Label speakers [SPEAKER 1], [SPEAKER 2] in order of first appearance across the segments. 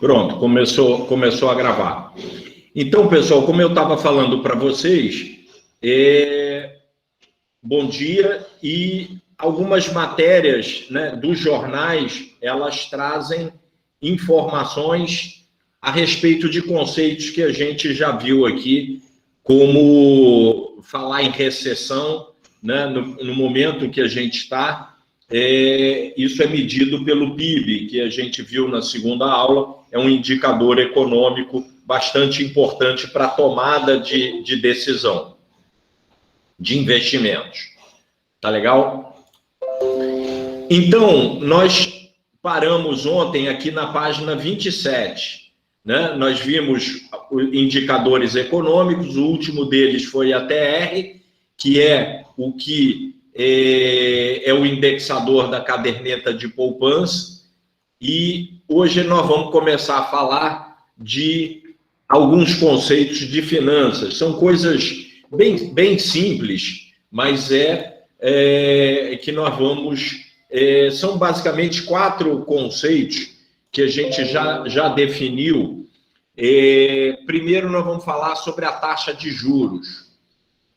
[SPEAKER 1] Pronto, começou a gravar. Então, pessoal, como eu estava falando para vocês, bom dia, e algumas matérias, né, dos jornais, elas trazem informações a respeito de conceitos que a gente já viu aqui, como falar em recessão, né, no momento que a gente está. Isso é medido pelo PIB, que a gente viu na segunda aula, é um indicador econômico bastante importante para a tomada de decisão, de investimentos. Tá legal? Então, nós paramos ontem aqui na página 27, né? Nós vimos indicadores econômicos, o último deles foi a TR, que é o que é o indexador da caderneta de poupança, e hoje nós vamos começar a falar de alguns conceitos de finanças. São coisas bem simples, mas que nós vamos... são basicamente 4 conceitos que a gente já definiu. Primeiro, nós vamos falar sobre a taxa de juros.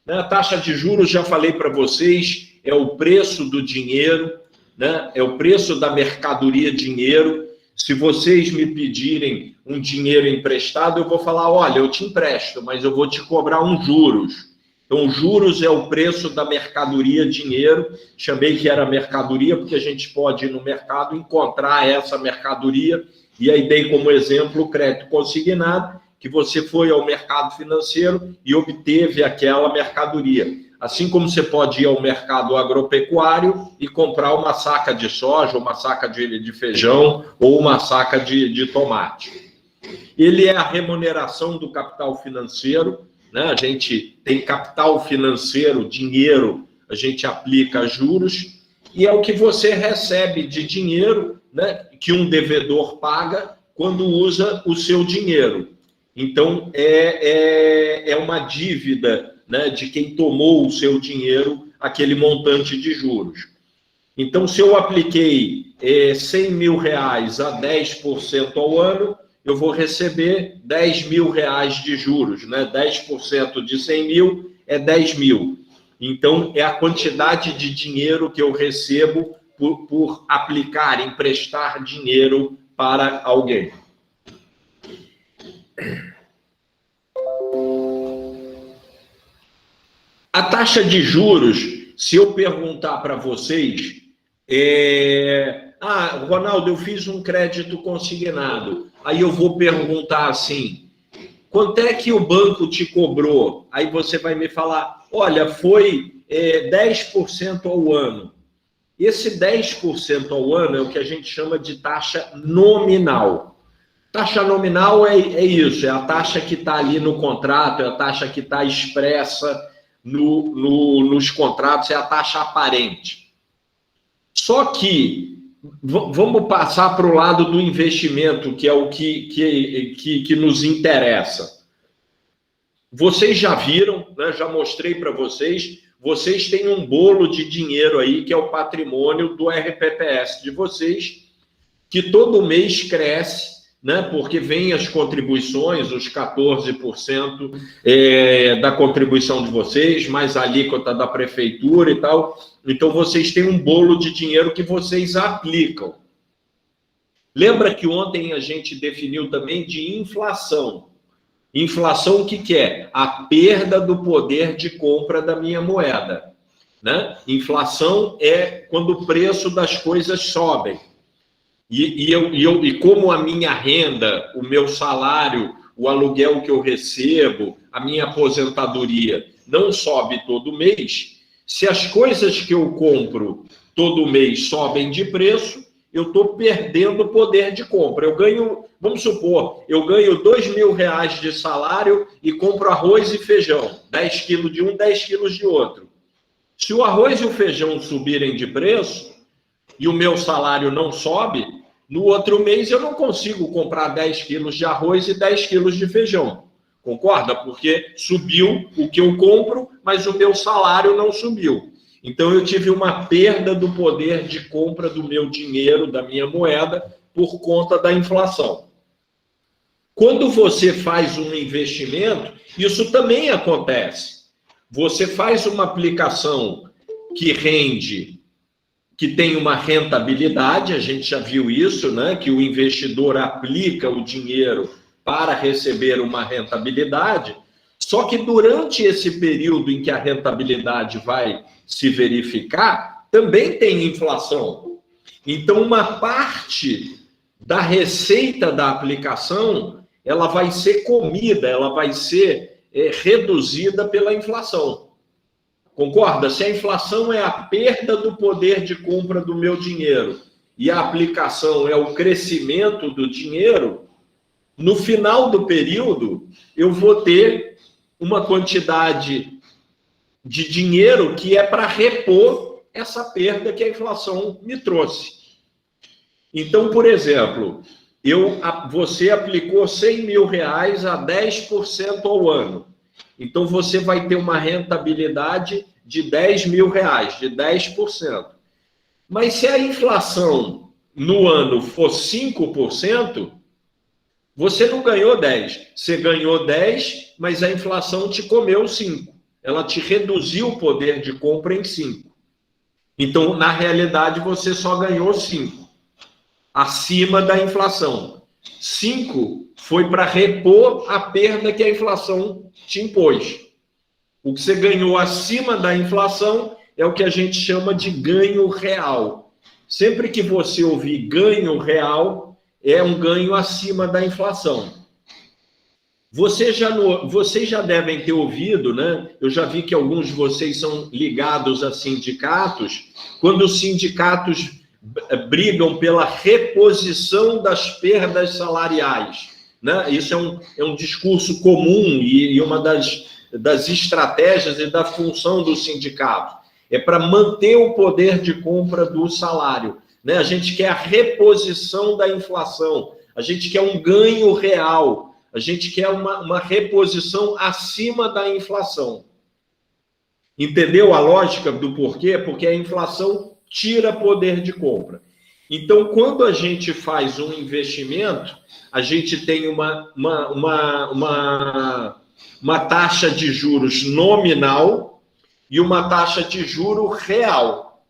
[SPEAKER 1] A taxa de juros, já falei para vocês, é o preço do dinheiro, né? É o preço da mercadoria dinheiro. Se vocês me pedirem um dinheiro emprestado, eu vou falar, olha, eu te empresto, mas eu vou te cobrar uns juros. Então, juros é o preço da mercadoria dinheiro. Chamei que era mercadoria porque a gente pode ir no mercado encontrar essa mercadoria, e aí dei como exemplo o crédito consignado, que você foi ao mercado financeiro e obteve aquela mercadoria. Assim como você pode ir ao mercado agropecuário e comprar uma saca de soja, uma saca de feijão ou uma saca de tomate. Ele é a remuneração do capital financeiro, né? A gente tem capital financeiro, dinheiro, a gente aplica juros, e é o que você recebe de dinheiro, né, que um devedor paga quando usa o seu dinheiro. Então, é uma dívida, né, de quem tomou o seu dinheiro, aquele montante de juros. Então, se eu apliquei 100 mil reais a 10% ao ano, eu vou receber 10 mil reais de juros, né? 10% de 100 mil é 10 mil. Então, é a quantidade de dinheiro que eu recebo por aplicar, emprestar dinheiro para alguém. A taxa de juros, se eu perguntar para vocês, Ronaldo, eu fiz um crédito consignado. Aí eu vou perguntar assim, quanto é que o banco te cobrou? Aí você vai me falar, olha, foi 10% ao ano. Esse 10% ao ano é o que a gente chama de taxa nominal. Taxa nominal é isso, é a taxa que está ali no contrato, é a taxa que está expressa nos contratos, é a taxa aparente. Só que, vamos passar para o lado do investimento, que é o que nos interessa. Vocês já viram, né, já mostrei para vocês, vocês têm um bolo de dinheiro aí, que é o patrimônio do RPPS de vocês, que todo mês cresce, né, porque vem as contribuições, os 14% da contribuição de vocês, mais a alíquota da prefeitura e tal. Então, vocês têm um bolo de dinheiro que vocês aplicam. Lembra que ontem a gente definiu também de inflação. Inflação, o que é? A perda do poder de compra da minha moeda, né? Inflação é quando o preço das coisas sobem. E como a minha renda, o meu salário, o aluguel que eu recebo, a minha aposentadoria não sobe todo mês, se as coisas que eu compro todo mês sobem de preço, eu estou perdendo o poder de compra. Eu ganho, vamos supor, eu ganho 2 mil reais de salário e compro arroz e feijão, 10 quilos de um, 10 quilos de outro. Se o arroz e o feijão subirem de preço, e o meu salário não sobe, no outro mês eu não consigo comprar 10 quilos de arroz e 10 quilos de feijão. Concorda? Porque subiu o que eu compro, mas o meu salário não subiu. Então eu tive uma perda do poder de compra do meu dinheiro, da minha moeda, por conta da inflação. Quando você faz um investimento, isso também acontece. Você faz uma aplicação que rende, que tem uma rentabilidade, a gente já viu isso, né? Que o investidor aplica o dinheiro para receber uma rentabilidade, só que durante esse período em que a rentabilidade vai se verificar, também tem inflação. Então, uma parte da receita da aplicação, ela vai ser comida, ela vai ser reduzida pela inflação. Concorda? Se a inflação é a perda do poder de compra do meu dinheiro e a aplicação é o crescimento do dinheiro, no final do período, eu vou ter uma quantidade de dinheiro que é para repor essa perda que a inflação me trouxe. Então, por exemplo, você aplicou 100 mil reais a 10% ao ano. Então, você vai ter uma rentabilidade de 10 mil reais, de 10%. Mas se a inflação no ano for 5%, você não ganhou 10. Você ganhou 10, mas a inflação te comeu 5. Ela te reduziu o poder de compra em 5. Então, na realidade, você só ganhou 5. Acima da inflação. 5 foi para repor a perda que a inflação te impôs. O que você ganhou acima da inflação é o que a gente chama de ganho real. Sempre que você ouvir ganho real, é um ganho acima da inflação. Vocês já devem ter ouvido, né? Eu já vi que alguns de vocês são ligados a sindicatos. Quando os sindicatos brigam pela reposição das perdas salariais, né? Isso é um discurso comum e uma das estratégias e da função do sindicato. É para manter o poder de compra do salário. Né? A gente quer a reposição da inflação, a gente quer um ganho real, a gente quer uma reposição acima da inflação. Entendeu a lógica do porquê? Porque a inflação tira poder de compra. Então, quando a gente faz um investimento, a gente tem uma taxa de juros nominal e uma taxa de juro real.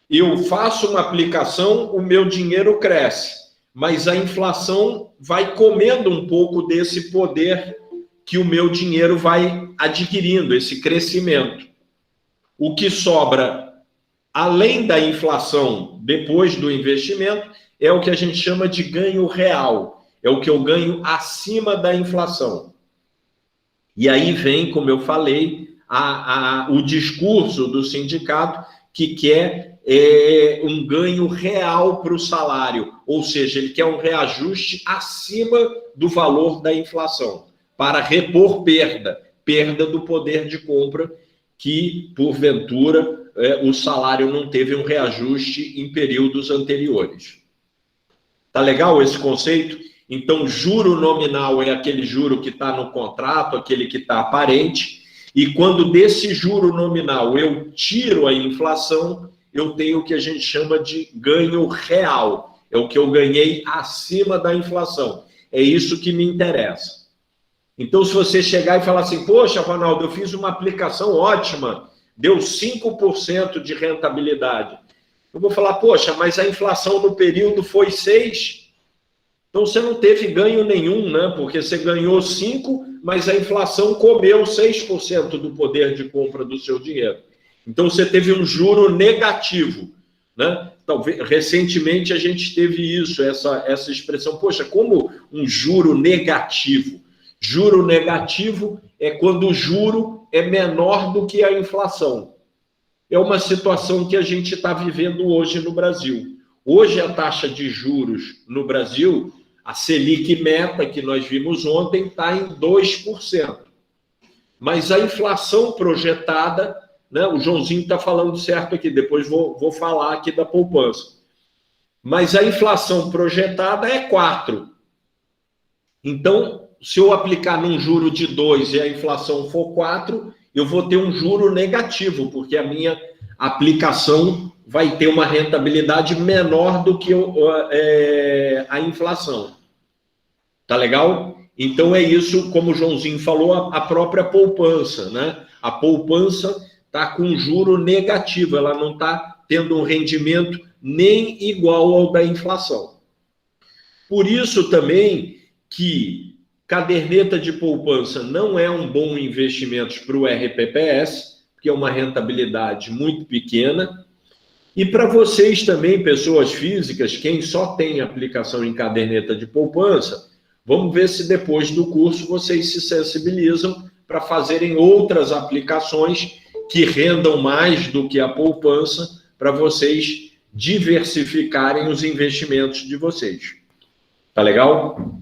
[SPEAKER 1] Eu faço uma aplicação, o meu dinheiro cresce, mas a inflação vai comendo um pouco desse poder que o meu dinheiro vai adquirindo, esse crescimento. O que sobra, além da inflação, depois do investimento, é o que a gente chama de ganho real, é o que eu ganho acima da inflação. E aí vem, como eu falei, o discurso do sindicato que quer um ganho real para o salário, ou seja, ele quer um reajuste acima do valor da inflação, para repor perda do poder de compra que, porventura, o salário não teve um reajuste em períodos anteriores. Tá legal esse conceito? Então, juro nominal é aquele juro que está no contrato, aquele que está aparente, e quando desse juro nominal eu tiro a inflação, eu tenho o que a gente chama de ganho real. É o que eu ganhei acima da inflação. É isso que me interessa. Então, se você chegar e falar assim, poxa, Ronaldo, eu fiz uma aplicação ótima, deu 5% de rentabilidade. Eu vou falar, poxa, mas a inflação no período foi 6%. Então, você não teve ganho nenhum, né? Porque você ganhou 5%, mas a inflação comeu 6% do poder de compra do seu dinheiro. Então, você teve um juro negativo, né? Talvez, recentemente, a gente teve isso, essa expressão. Poxa, como um juro negativo? Juro negativo é quando o juro é menor do que a inflação. É uma situação que a gente está vivendo hoje no Brasil. Hoje, a taxa de juros no Brasil, a Selic meta, que nós vimos ontem, está em 2%. Mas a inflação projetada, né, o Joãozinho está falando certo aqui, depois vou falar aqui da poupança. Mas a inflação projetada é 4%. Então, se eu aplicar num juro de 2 e a inflação for 4, eu vou ter um juro negativo, porque a minha aplicação vai ter uma rentabilidade menor do que a inflação. Tá legal? Então é isso, como o Joãozinho falou, a própria poupança, né? A poupança está com juro negativo, ela não está tendo um rendimento nem igual ao da inflação. Por isso também que caderneta de poupança não é um bom investimento para o RPPS, porque é uma rentabilidade muito pequena. E para vocês também, pessoas físicas, quem só tem aplicação em caderneta de poupança, vamos ver se depois do curso vocês se sensibilizam para fazerem outras aplicações que rendam mais do que a poupança, para vocês diversificarem os investimentos de vocês. Tá legal?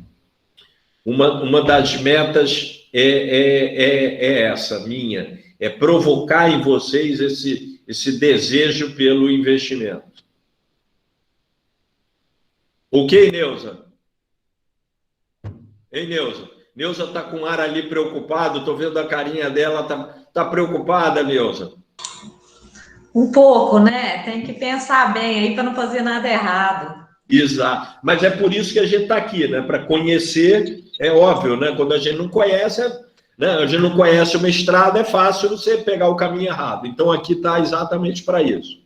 [SPEAKER 1] Uma das metas é essa, minha, é provocar em vocês esse desejo pelo investimento. Ok, Neuza? Ei, Neuza? Neuza está com ar ali preocupado, estou vendo a carinha dela, tá preocupada, Neuza?
[SPEAKER 2] Um pouco, né? Tem que pensar bem aí para não fazer nada errado.
[SPEAKER 1] Exato. Mas é por isso que a gente está aqui, né? Para conhecer, é óbvio, né? Quando a gente não conhece, né? A gente não conhece uma estrada, é fácil você pegar o caminho errado. Então aqui está exatamente para isso.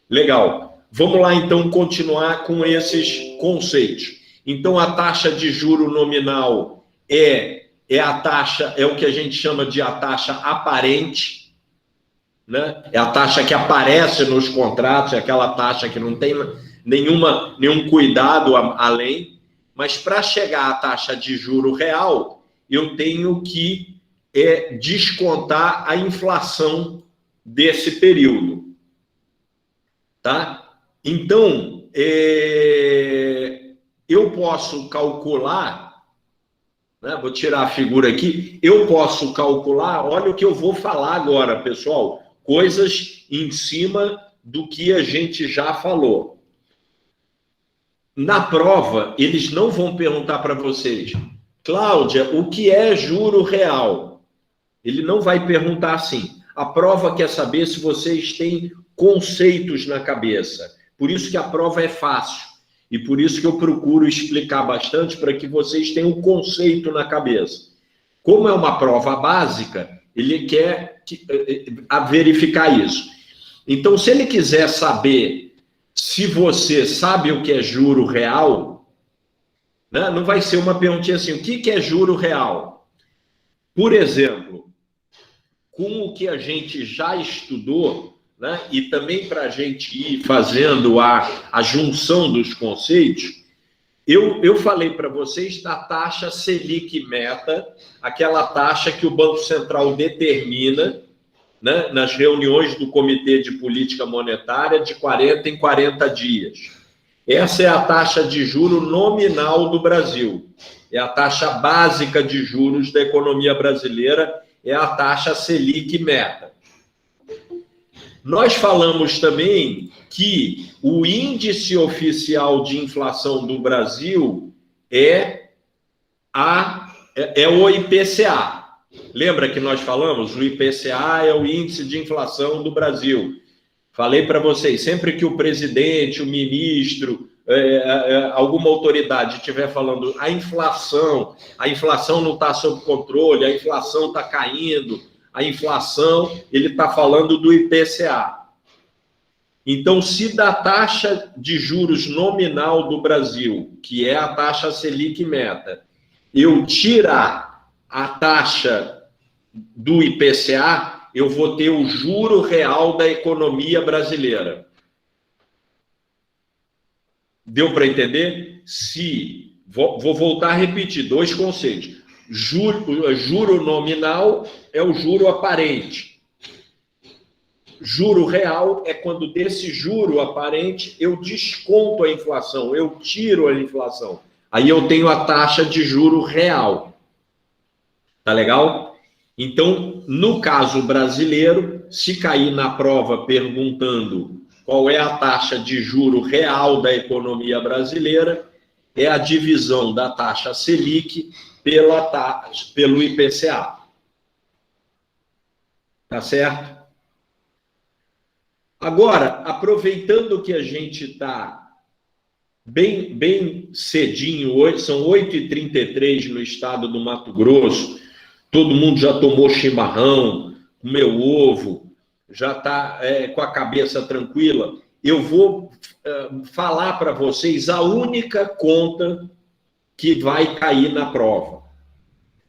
[SPEAKER 1] Legal. Vamos lá, então, continuar com esses conceitos. Então, a taxa de juro nominal é a taxa, é o que a gente chama de a taxa aparente, né? É a taxa que aparece nos contratos, é aquela taxa que não tem nenhum cuidado além. Mas para chegar à taxa de juro real, eu tenho que descontar a inflação desse período. Tá? Então, eu posso calcular, né? Vou tirar a figura aqui, eu posso calcular, olha o que eu vou falar agora, pessoal, coisas em cima do que a gente já falou. Na prova, eles não vão perguntar para vocês, Cláudia, o que é juro real? Ele não vai perguntar assim. A prova quer saber se vocês têm conceitos na cabeça. Por isso que a prova é fácil. E por isso que eu procuro explicar bastante para que vocês tenham um conceito na cabeça. Como é uma prova básica, ele quer verificar isso. Então, se ele quiser saber se você sabe o que é juro real, né? Não vai ser uma perguntinha assim, o que é juro real? Por exemplo, com o que a gente já estudou, né? E também para a gente ir fazendo a junção dos conceitos, eu falei para vocês da taxa Selic meta, aquela taxa que o Banco Central determina, né, nas reuniões do Comitê de Política Monetária de 40 em 40 dias. Essa é a taxa de juro nominal do Brasil. É a taxa básica de juros da economia brasileira, é a taxa Selic meta. Nós falamos também que o índice oficial de inflação do Brasil é o IPCA. Lembra que nós falamos? O IPCA é o índice de inflação do Brasil. Falei para vocês, sempre que o presidente, o ministro, alguma autoridade estiver falando a inflação não está sob controle, a inflação está caindo, a inflação, ele está falando do IPCA. Então, se da taxa de juros nominal do Brasil, que é a taxa Selic meta, eu tirar a taxa do IPCA, eu vou ter o juro real da economia brasileira. Deu para entender? Vou voltar a repetir dois conceitos. Juro nominal é o juro aparente. Juro real é quando desse juro aparente eu desconto a inflação, eu tiro a inflação. Aí eu tenho a taxa de juro real. Tá legal? Então, no caso brasileiro, se cair na prova perguntando qual é a taxa de juro real da economia brasileira, é a divisão da taxa Selic pelo IPCA. Tá certo? Agora, aproveitando que a gente está bem cedinho, hoje são 8h33 no estado do Mato Grosso, todo mundo já tomou chimarrão, comeu ovo, já está com a cabeça tranquila. Eu vou falar para vocês a única conta que vai cair na prova.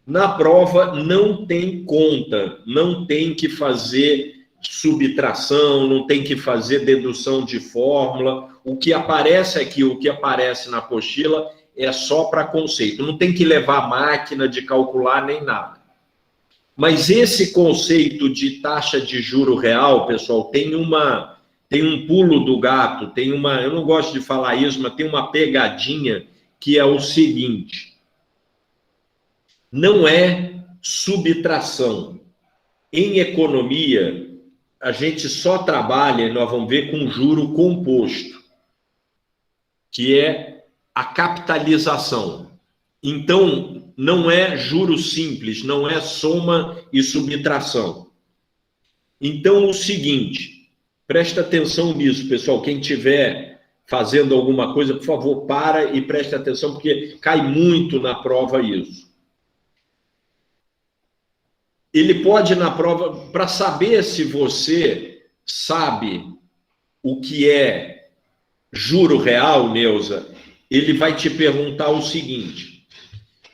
[SPEAKER 1] Na prova não tem conta, não tem que fazer subtração, não tem que fazer dedução de fórmula. O que aparece aqui, o que aparece na apostila é só para conceito. Não tem que levar máquina de calcular nem nada. Mas esse conceito de taxa de juro real, pessoal, tem um pulo do gato, eu não gosto de falar isso, mas tem uma pegadinha que é o seguinte: não é subtração. Em economia, a gente só trabalha, e nós vamos ver, com juro composto, que é a capitalização. Então, não é juro simples, não é soma e subtração. Então, o seguinte, presta atenção nisso, pessoal. Quem estiver fazendo alguma coisa, por favor, para e preste atenção, porque cai muito na prova isso. Ele pode, na prova, para saber se você sabe o que é juro real, Neuza, ele vai te perguntar o seguinte: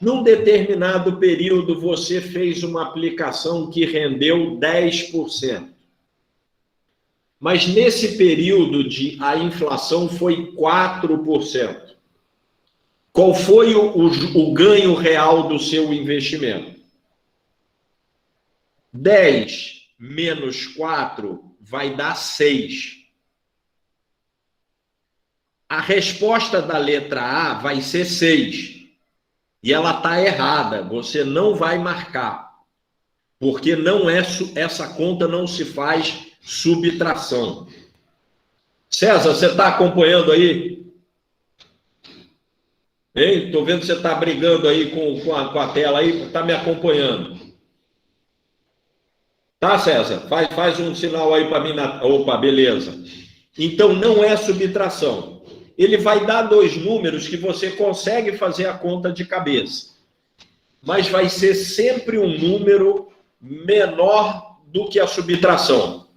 [SPEAKER 1] num determinado período você fez uma aplicação que rendeu 10%. Mas nesse período a inflação foi 4%. Qual foi o ganho real do seu investimento? 10 menos 4 vai dar 6. A resposta da letra A vai ser 6. E ela está errada. Você não vai marcar. Porque não é, essa conta não se faz subtração. César, você está acompanhando aí? Hein? Estou vendo que você está brigando aí com a tela aí. Está me acompanhando. Tá, César? Faz um sinal aí para mim. Opa, beleza. Então, não é subtração. Ele vai dar 2 números que você consegue fazer a conta de cabeça. Mas vai ser sempre um número menor do que a subtração.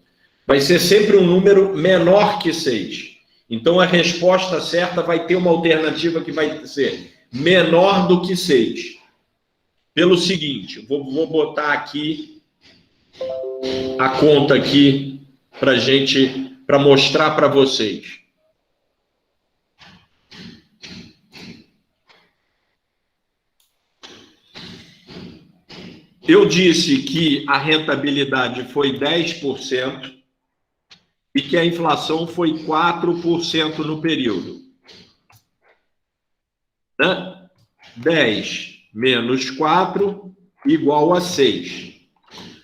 [SPEAKER 1] Vai ser sempre um número menor que 6. Então, a resposta certa vai ter uma alternativa que vai ser menor do que 6. Pelo seguinte, vou botar aqui a conta aqui para mostrar para vocês. Eu disse que a rentabilidade foi 10% e que a inflação foi 4% no período. Né? 10 menos 4 igual a 6.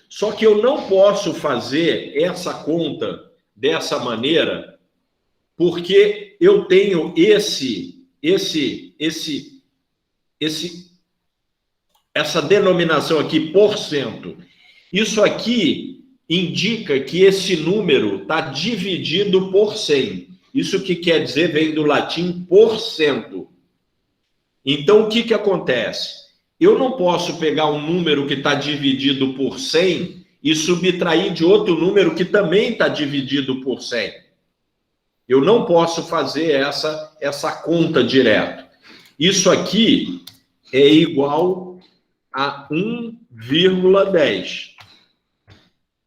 [SPEAKER 1] Só que eu não posso fazer essa conta dessa maneira, porque eu tenho essa denominação aqui, porcento. Isso aqui indica que esse número está dividido por 100. Isso que quer dizer, vem do latim porcento. Então, o que acontece? Eu não posso pegar um número que está dividido por 100 e subtrair de outro número que também está dividido por 100. Eu não posso fazer essa conta direto. Isso aqui é igual a 1,10.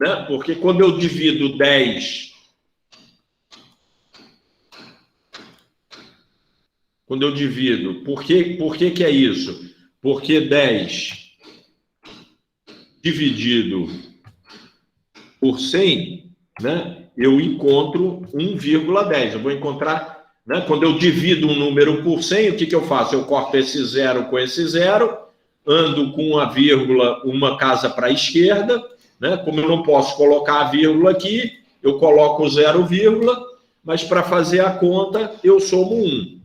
[SPEAKER 1] Né? Porque quando eu divido 10... Quando eu divido... Por que é isso? Porque 10 dividido por 100, né, eu encontro 1,10. Eu vou encontrar, né, quando eu divido um número por 100, o que eu faço? Eu corto esse zero com esse zero, ando com a vírgula uma casa para a esquerda, né, como eu não posso colocar a vírgula aqui, eu coloco o 0, mas para fazer a conta eu somo 1.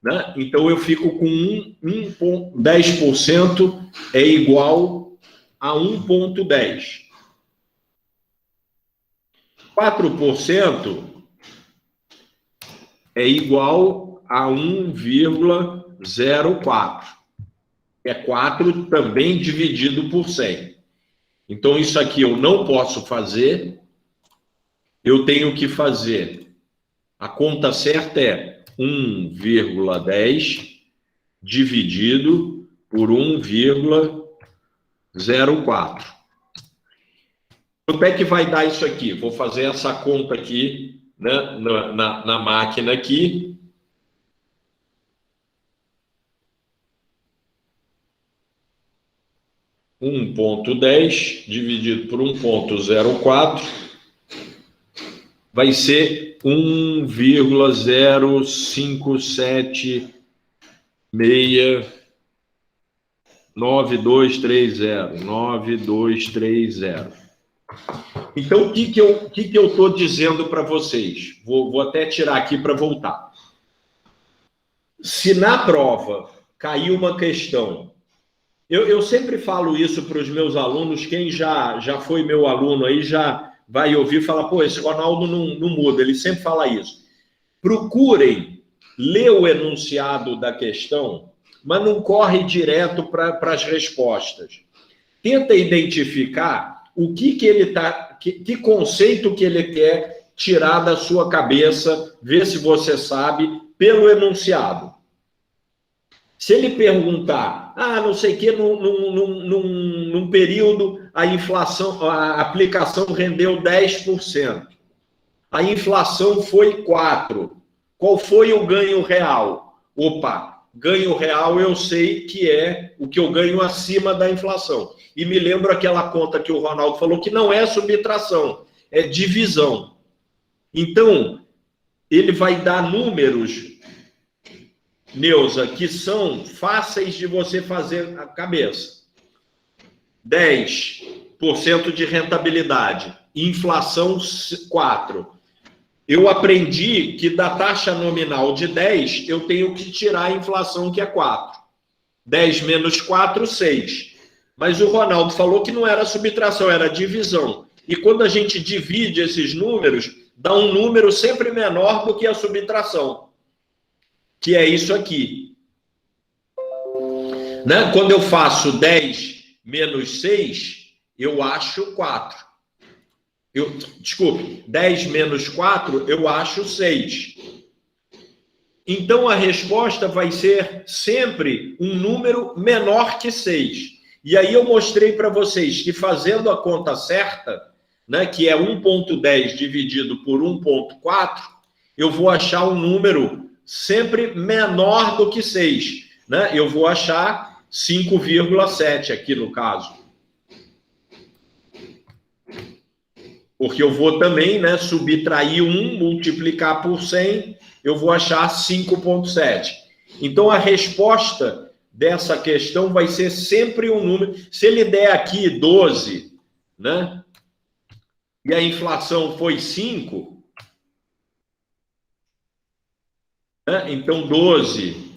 [SPEAKER 1] Né? Então, eu fico com 10% é igual a 1,10. 4% é igual a 1,04. É 4 também dividido por 100. Então, isso aqui eu não posso fazer. Eu tenho que fazer. A conta certa é 1,10 dividido por 1,04. Quanto é que vai dar isso aqui? Vou fazer essa conta aqui, né, na máquina aqui. Um 1,10 dividido por 1,04 vai ser 1,05769230. Então, o que eu estou dizendo para vocês? Vou até tirar aqui para voltar. Se na prova cair uma questão, eu sempre falo isso para os meus alunos, quem já foi meu aluno aí já vai ouvir e falar, pô, esse Ronaldo não muda, ele sempre fala isso. Procurem ler o enunciado da questão, mas não corre direto para as respostas. Tenta identificar o que ele tá, que conceito que ele quer tirar da sua cabeça, ver se você sabe, pelo enunciado. Se ele perguntar, não sei o que, num período a inflação, a aplicação rendeu 10%. A inflação foi 4%. Qual foi o ganho real? Opa, ganho real eu sei que é o que eu ganho acima da inflação. E me lembro aquela conta que o Ronaldo falou que não é subtração, é divisão. Então, ele vai dar números, Neuza, que são fáceis de você fazer na cabeça. 10% de rentabilidade, inflação 4%. Eu aprendi que da taxa nominal de 10, eu tenho que tirar a inflação, que é 4. 10 menos 4, 6. Mas o Ronaldo falou que não era subtração, era divisão. E quando a gente divide esses números, dá um número sempre menor do que a subtração, que é isso aqui. Né? Quando eu faço 10 menos 6, eu acho 4. Desculpe, 10 menos 4, eu acho 6. Então, a resposta vai ser sempre um número menor que 6. E aí eu mostrei para vocês que fazendo a conta certa, né, que é 1,10 dividido por 1,4, eu vou achar um número sempre menor do que 6. Né? Eu vou achar 5,7 aqui no caso. Porque eu vou também, né, subtrair 1, multiplicar por 100, eu vou achar 5,7. Então, a resposta dessa questão vai ser sempre um número. Se ele der aqui 12, né, e a inflação foi 5, né, então 12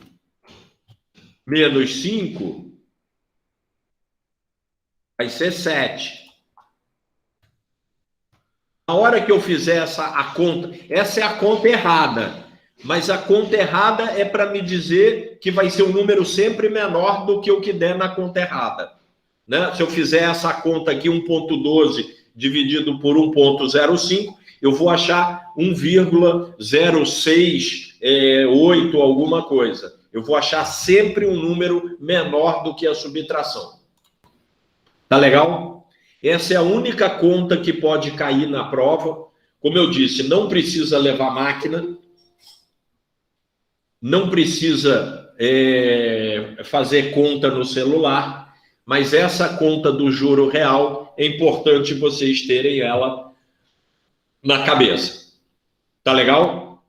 [SPEAKER 1] menos 5 vai ser 7. Na hora que eu fizer a conta, essa é a conta errada, mas a conta errada é para me dizer que vai ser um número sempre menor do que o que der na conta errada. Né? Se eu fizer essa conta aqui, 1,12 dividido por 1,05, eu vou achar 1,068 alguma coisa. Eu vou achar sempre um número menor do que a subtração. Tá legal? Essa é a única conta que pode cair na prova. Como eu disse, não precisa levar máquina, não precisa fazer conta no celular, mas essa conta do juro real é importante vocês terem ela na cabeça. Tá legal?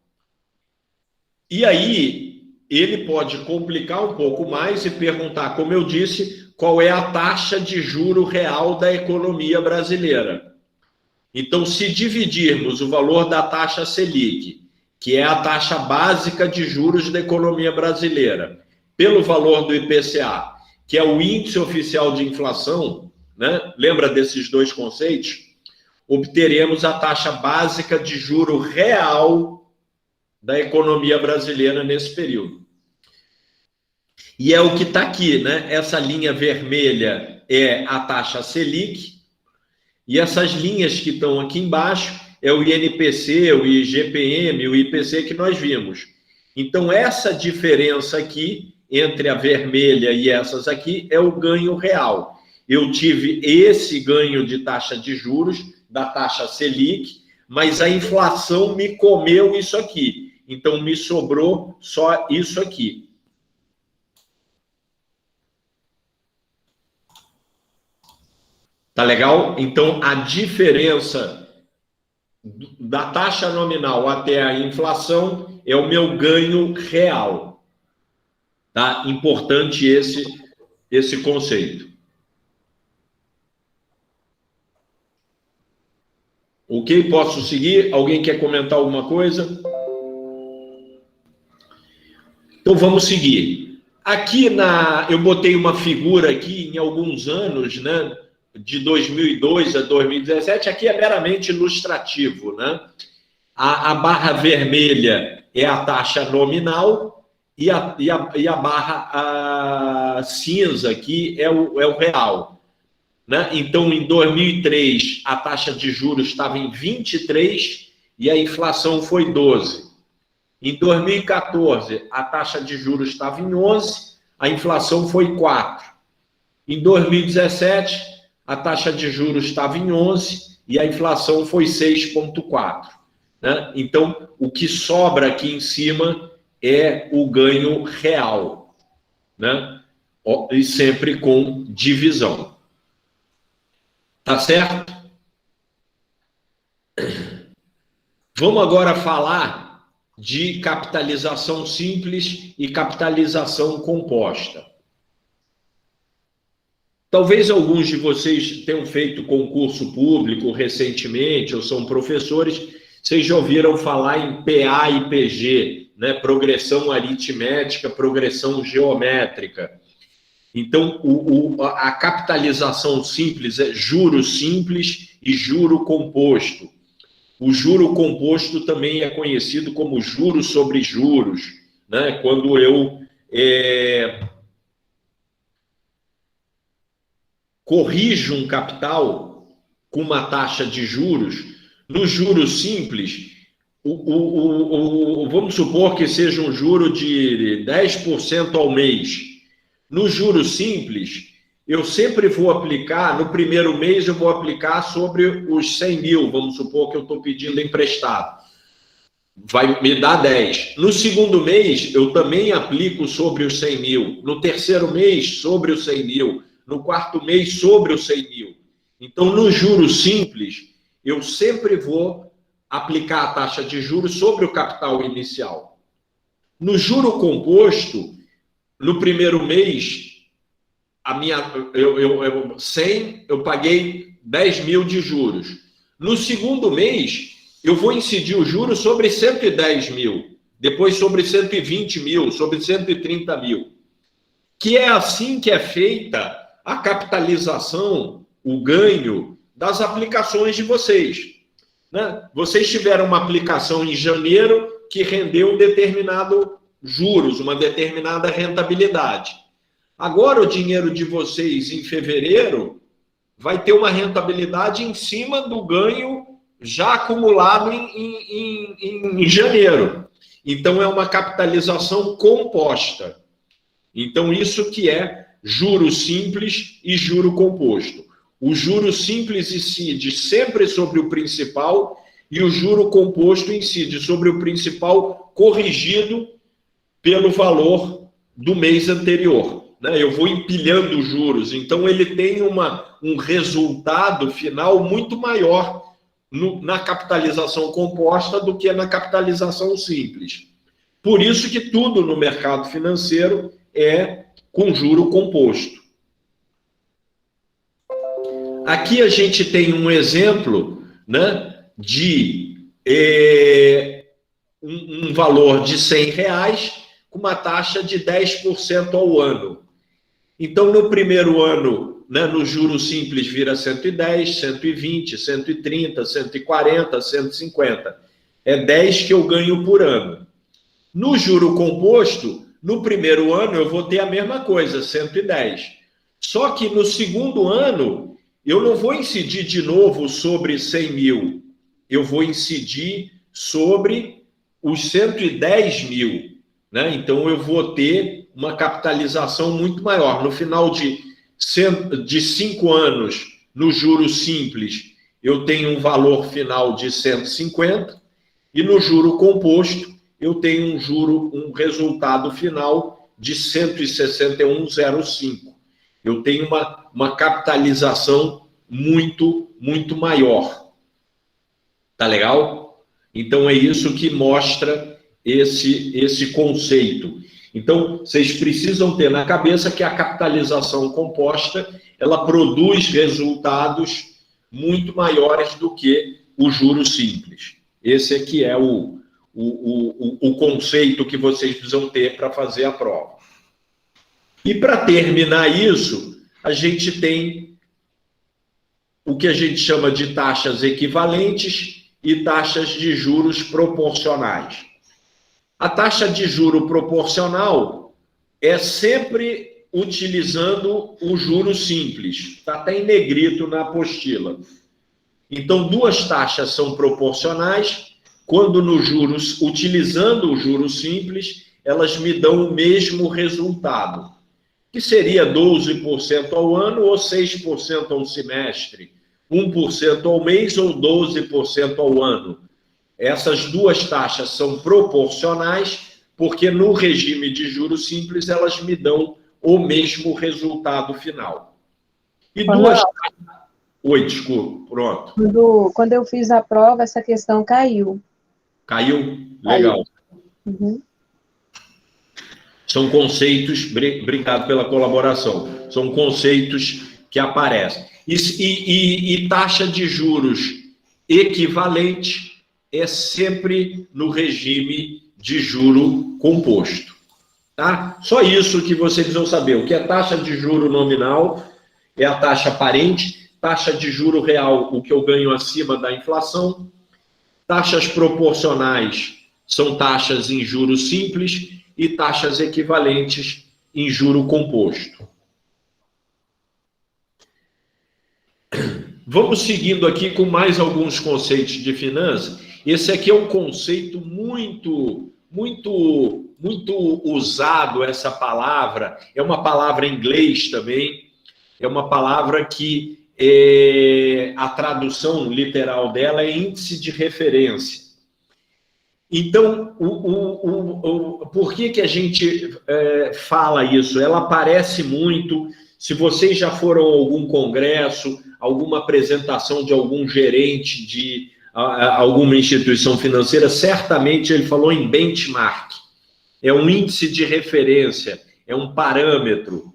[SPEAKER 1] E aí, ele pode complicar um pouco mais e perguntar, como eu disse, qual é a taxa de juro real da economia brasileira. Então, se dividirmos o valor da taxa Selic, que é a taxa básica de juros da economia brasileira, pelo valor do IPCA, que é o índice oficial de inflação, né? Lembra desses dois conceitos? Obteremos a taxa básica de juro real da economia brasileira nesse período. E é o que está aqui, né? Essa linha vermelha é a taxa Selic, e essas linhas que estão aqui embaixo é o INPC, o IGPM, o IPC que nós vimos. Então, essa diferença aqui entre a vermelha e essas aqui é o ganho real. Eu tive esse ganho de taxa de juros, da taxa Selic, mas a inflação me comeu isso aqui. Então, me sobrou só isso aqui. Tá legal? Então, a diferença da taxa nominal até a inflação é o meu ganho real. Tá? Importante esse conceito. Ok? Posso seguir? Alguém quer comentar alguma coisa? Então, vamos seguir. Aqui eu botei uma figura aqui em alguns anos, né? De 2002 a 2017, aqui é meramente ilustrativo, né? A barra vermelha é a taxa nominal e a barra cinza aqui é o real, né? Então, em 2003, a taxa de juros estava em 23 e a inflação foi 12. Em 2014, a taxa de juros estava em 11, a inflação foi 4. Em 2017, a taxa de juros estava em 11 e a inflação foi 6,4. Né? Então, o que sobra aqui em cima é o ganho real, né? E sempre com divisão. Tá certo? Vamos agora falar de capitalização simples e capitalização composta. Talvez alguns de vocês tenham feito concurso público recentemente, ou são professores, vocês já ouviram falar em PA e PG, né? Progressão aritmética, progressão geométrica. Então, a capitalização simples é juro simples e juro composto. O juro composto também é conhecido como juros sobre juros, né? Quando eu corrijo um capital com uma taxa de juros, no juro simples, vamos supor que seja um juro de 10% ao mês. No juro simples, eu sempre vou aplicar, no primeiro mês eu vou aplicar sobre os 100 mil, vamos supor que eu estou pedindo emprestado. Vai me dar 10. No segundo mês, eu também aplico sobre os 100 mil. No terceiro mês, sobre os 100 mil. No quarto mês, sobre os 100 mil. Então, no juro simples, eu sempre vou aplicar a taxa de juros sobre o capital inicial. No juro composto, no primeiro mês, 100, eu paguei 10 mil de juros. No segundo mês, eu vou incidir o juro sobre 110 mil, depois sobre 120 mil, sobre 130 mil. Que é assim que é feita a capitalização, o ganho das aplicações de vocês, né? Vocês tiveram uma aplicação em janeiro que rendeu um determinado juros, uma determinada rentabilidade. Agora o dinheiro de vocês em fevereiro vai ter uma rentabilidade em cima do ganho já acumulado em janeiro. Então é uma capitalização composta. Então isso que é juro simples e juro composto. O juro simples incide sempre sobre o principal e o juro composto incide sobre o principal corrigido pelo valor do mês anterior. Né? Eu vou empilhando os juros, então ele tem um resultado final muito maior na capitalização composta do que na capitalização simples. Por isso que tudo no mercado financeiro é com juro composto. Aqui a gente tem um exemplo, né, de um valor de R$100 com uma taxa de 10% ao ano. Então, no primeiro ano, né, no juro simples vira 110, 120, 130, 140, 150. É 10 que eu ganho por ano. No juro composto, no primeiro ano eu vou ter a mesma coisa, 110. Só que no segundo ano, eu não vou incidir de novo sobre 100 mil. Eu vou incidir sobre os 110 mil. Né? Então, eu vou ter uma capitalização muito maior. No final de 5 anos, no juro simples, eu tenho um valor final de 150, e no juro composto, eu tenho um resultado final de 161,05. Eu tenho uma capitalização muito, muito maior. Tá legal? Então, é isso que mostra esse conceito. Então, vocês precisam ter na cabeça que a capitalização composta, ela produz resultados muito maiores do que o juro simples. Esse aqui é o conceito que vocês precisam ter para fazer a prova. E para terminar isso, a gente tem o que a gente chama de taxas equivalentes e taxas de juros proporcionais. A taxa de juro proporcional é sempre utilizando o juro simples. Está até em negrito na apostila. Então, duas taxas são proporcionais. Quando no juros, utilizando o juro simples, elas me dão o mesmo resultado, que seria 12% ao ano ou 6% ao semestre, 1% ao mês ou 12% ao ano. Essas duas taxas são proporcionais, porque no regime de juros simples elas me dão o mesmo resultado final. E duas taxas... Oi, desculpa, pronto.
[SPEAKER 3] Quando eu fiz a prova, essa questão caiu.
[SPEAKER 1] Caiu? Legal.
[SPEAKER 3] Uhum.
[SPEAKER 1] São conceitos, obrigado pela colaboração, são conceitos que aparecem. E taxa de juros equivalente é sempre no regime de juro composto. Tá? Só isso que vocês precisam saber. O que é taxa de juro nominal é a taxa aparente, taxa de juro real, o que eu ganho acima da inflação, taxas proporcionais são taxas em juros simples e taxas equivalentes em juro composto. Vamos seguindo aqui com mais alguns conceitos de finanças. Esse aqui é um conceito muito usado, essa palavra. É uma palavra em inglês também. É uma palavra que a tradução literal dela é índice de referência. Então, por que a gente fala isso? Ela aparece muito. Se vocês já foram a algum congresso, alguma apresentação de algum gerente de alguma instituição financeira, certamente ele falou em benchmark. É um índice de referência, é um parâmetro.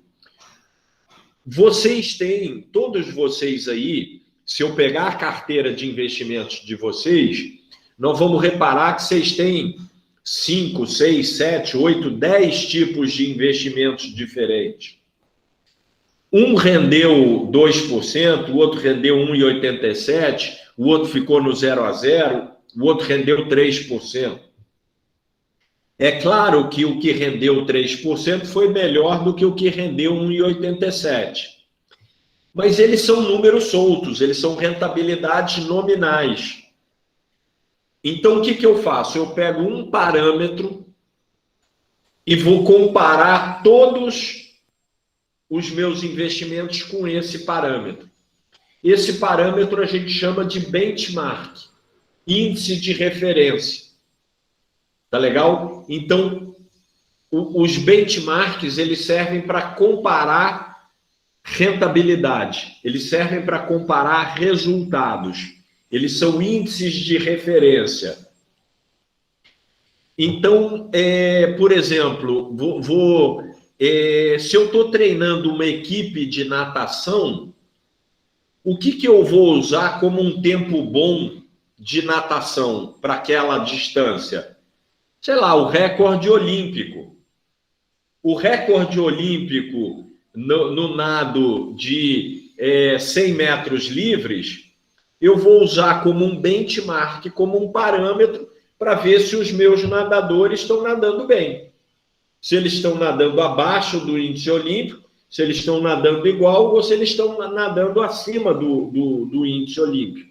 [SPEAKER 1] Vocês têm, todos vocês aí, se eu pegar a carteira de investimentos de vocês, nós vamos reparar que vocês têm 5, 6, 7, 8, 10 tipos de investimentos diferentes. Um rendeu 2%, o outro rendeu 1,87%, o outro ficou no 0 a 0, o outro rendeu 3%. É claro que o que rendeu 3% foi melhor do que o que rendeu 1,87%. Mas eles são números soltos, eles são rentabilidades nominais. Então, o que eu faço? Eu pego um parâmetro e vou comparar todos os meus investimentos com esse parâmetro. Esse parâmetro a gente chama de benchmark, índice de referência. Tá legal? Então, os benchmarks, eles servem para comparar rentabilidade, eles servem para comparar resultados, eles são índices de referência. Então, por exemplo, se eu estou treinando uma equipe de natação, o que eu vou usar como um tempo bom de natação para aquela distância? Sei lá, o recorde olímpico. O recorde olímpico no nado de 100 metros livres, eu vou usar como um benchmark, como um parâmetro, para ver se os meus nadadores estão nadando bem. Se eles estão nadando abaixo do índice olímpico, se eles estão nadando igual ou se eles estão nadando acima do índice olímpico.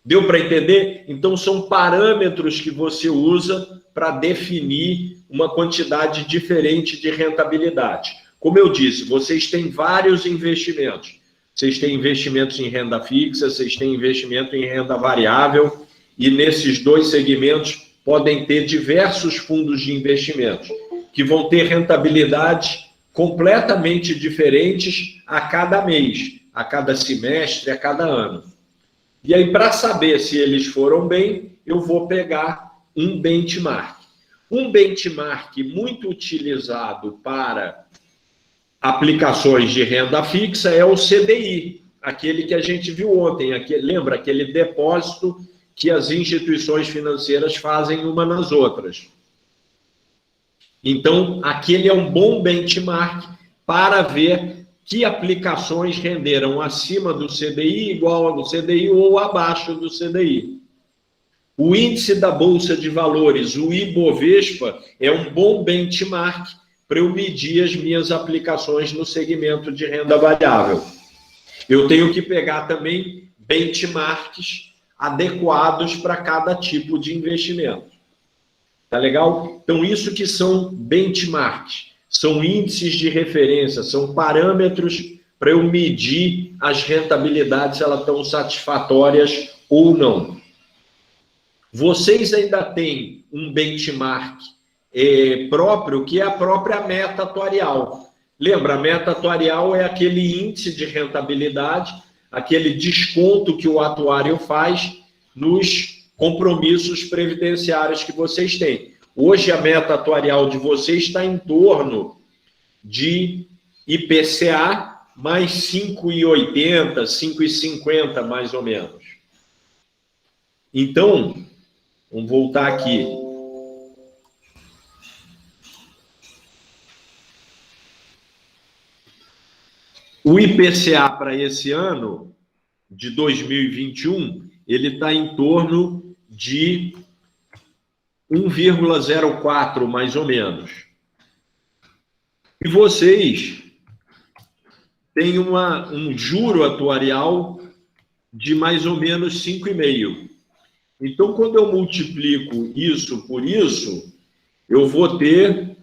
[SPEAKER 1] Deu para entender? Então, são parâmetros que você usa para definir uma quantidade diferente de rentabilidade. Como eu disse, vocês têm vários investimentos. Vocês têm investimentos em renda fixa, vocês têm investimento em renda variável, e nesses dois segmentos podem ter diversos fundos de investimentos, que vão ter rentabilidades completamente diferentes a cada mês, a cada semestre, a cada ano. E aí, para saber se eles foram bem, eu vou pegar um benchmark. Um benchmark muito utilizado para aplicações de renda fixa é o CDI, aquele que a gente viu ontem. Lembra aquele depósito que as instituições financeiras fazem uma nas outras. Então, aquele é um bom benchmark para ver que aplicações renderam acima do CDI, igual ao CDI ou abaixo do CDI. O índice da Bolsa de Valores, o Ibovespa, é um bom benchmark para eu medir as minhas aplicações no segmento de renda variável. Eu tenho que pegar também benchmarks adequados para cada tipo de investimento. Tá legal? Então, isso que são benchmarks, são índices de referência, são parâmetros para eu medir as rentabilidades, se elas estão satisfatórias ou não. Vocês ainda têm um benchmark próprio, que é a própria meta atuarial. Lembra, a meta atuarial é aquele índice de rentabilidade, aquele desconto que o atuário faz nos compromissos previdenciários que vocês têm. Hoje, a meta atuarial de vocês está em torno de IPCA mais 5,80, 5,50, mais ou menos. Então, vamos voltar aqui. O IPCA para esse ano, de 2021, ele está em torno de 1,04, mais ou menos. E vocês têm um juro atuarial de mais ou menos 5,5. Então, quando eu multiplico isso por isso, eu vou ter, deixa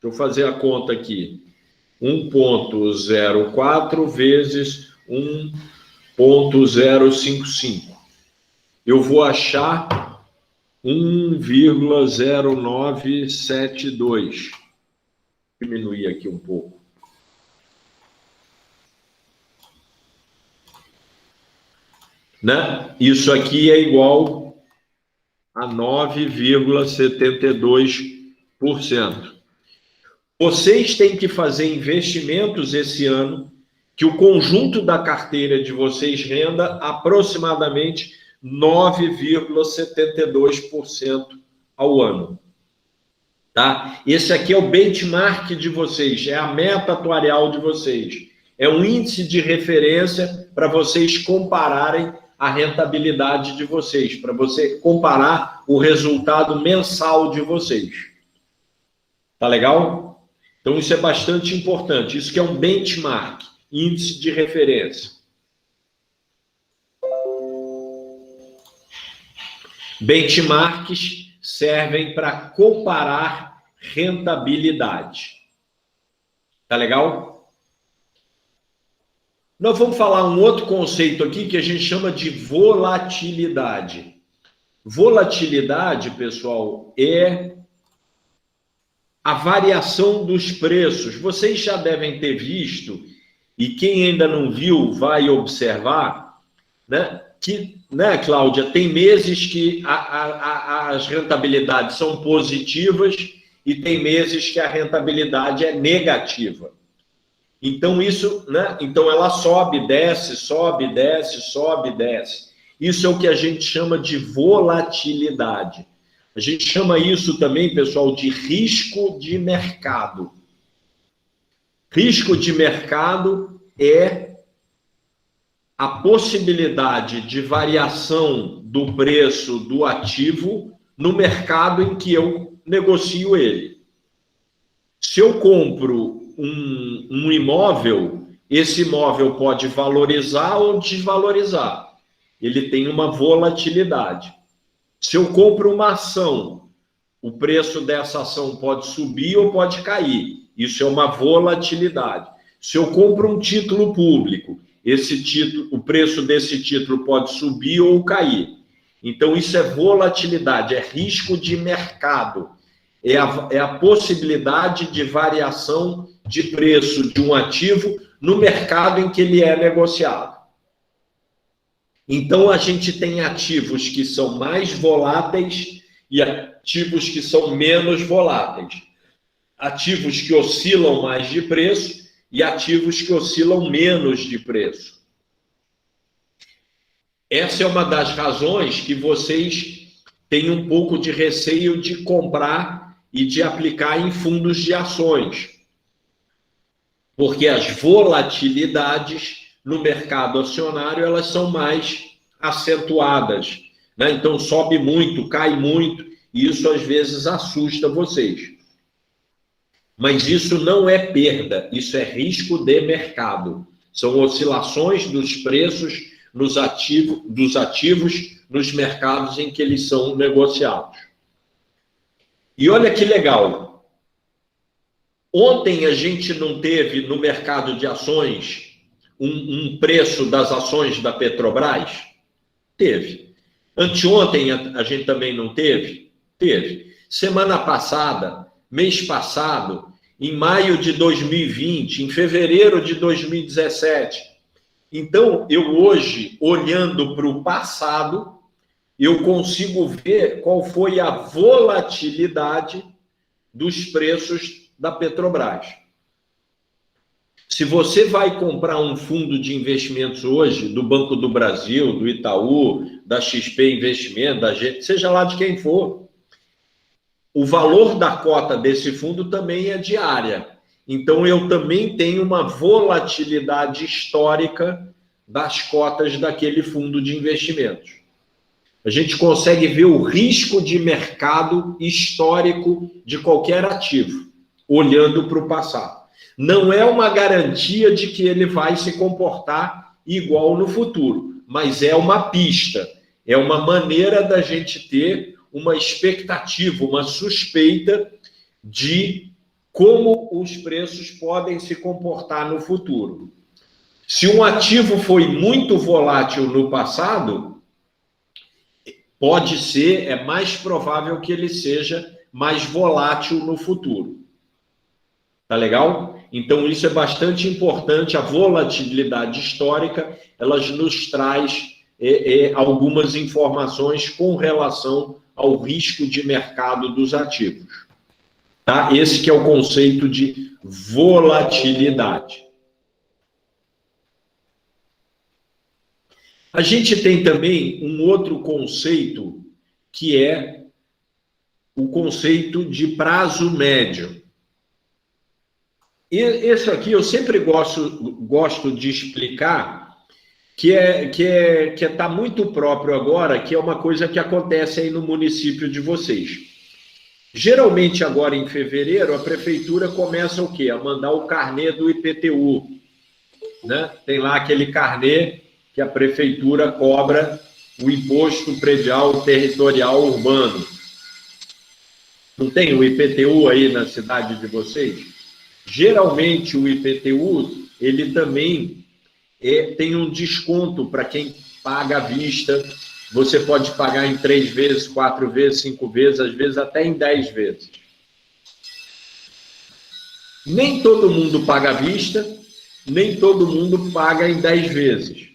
[SPEAKER 1] eu fazer a conta aqui, 1,04 vezes 1,055. Eu vou achar 1,0972. Diminuir aqui um pouco. Né? Isso aqui é igual a 9,72%. Vocês têm que fazer investimentos esse ano que o conjunto da carteira de vocês renda aproximadamente 9,72% ao ano. Tá? Esse aqui é o benchmark de vocês, é a meta atuarial de vocês. É um índice de referência para vocês compararem a rentabilidade de vocês, para você comparar o resultado mensal de vocês. Tá legal? Então, isso é bastante importante. Isso que é um benchmark, índice de referência. Benchmarks servem para comparar rentabilidade. Tá legal? Nós vamos falar um outro conceito aqui que a gente chama de volatilidade. Volatilidade, pessoal, é a variação dos preços. Vocês já devem ter visto, e quem ainda não viu vai observar, né? Que, né, Cláudia, tem meses que as rentabilidades são positivas e tem meses que a rentabilidade é negativa. Então, isso, né? Então, ela sobe, desce, sobe, desce, sobe, desce. Isso é o que a gente chama de volatilidade. A gente chama isso também, pessoal, de risco de mercado. Risco de mercado é a possibilidade de variação do preço do ativo no mercado em que eu negocio ele. Se eu compro um imóvel, esse imóvel pode valorizar ou desvalorizar. Ele tem uma volatilidade. Se eu compro uma ação, o preço dessa ação pode subir ou pode cair. Isso é uma volatilidade. Se eu compro um título público, esse título, o preço desse título pode subir ou cair. Então, isso é volatilidade, é risco de mercado. É a possibilidade de variação de preço de um ativo no mercado em que ele é negociado. Então, a gente tem ativos que são mais voláteis e ativos que são menos voláteis. Ativos que oscilam mais de preço e ativos que oscilam menos de preço. Essa é uma das razões que vocês têm um pouco de receio de comprar e de aplicar em fundos de ações. Porque as volatilidades no mercado acionário, elas são mais acentuadas, né? Então, sobe muito, cai muito, e isso às vezes assusta vocês. Mas isso não é perda, isso é risco de mercado. São oscilações dos preços dos ativos nos mercados em que eles são negociados. E olha que legal. Ontem a gente não teve no mercado de ações um preço das ações da Petrobras? Teve. Anteontem a gente também não teve? Teve. Semana passada, mês passado, em maio de 2020, em fevereiro de 2017. Então, eu hoje, olhando para o passado, eu consigo ver qual foi a volatilidade dos preços da Petrobras. Se você vai comprar um fundo de investimentos hoje, do Banco do Brasil, do Itaú, da XP Investimento, da gente, seja lá de quem for, o valor da cota desse fundo também é diária. Então, eu também tenho uma volatilidade histórica das cotas daquele fundo de investimentos. A gente consegue ver o risco de mercado histórico de qualquer ativo, olhando para o passado. Não é uma garantia de que ele vai se comportar igual no futuro, mas é uma pista, é uma maneira da gente ter uma expectativa, uma suspeita de como os preços podem se comportar no futuro. Se um ativo foi muito volátil no passado, pode ser, é mais provável que ele seja mais volátil no futuro. Tá legal? Então, isso é bastante importante. A volatilidade histórica, ela nos traz algumas informações com relação ao risco de mercado dos ativos. Tá? Esse que é o conceito de volatilidade. A gente tem também um outro conceito, que é o conceito de prazo médio. E esse aqui eu sempre gosto de explicar, que está muito próprio agora, que é uma coisa que acontece aí no município de vocês. Geralmente, agora em fevereiro, a prefeitura começa o quê? A mandar o carnê do IPTU. Né? Tem lá aquele carnê que a prefeitura cobra o imposto predial territorial urbano. Não tem o IPTU aí na cidade de vocês? Geralmente, o IPTU, ele também tem um desconto para quem paga à vista. Você pode pagar em 3 vezes, 4 vezes, 5 vezes, às vezes até em 10 vezes. Nem todo mundo paga à vista, nem todo mundo paga em 10 vezes.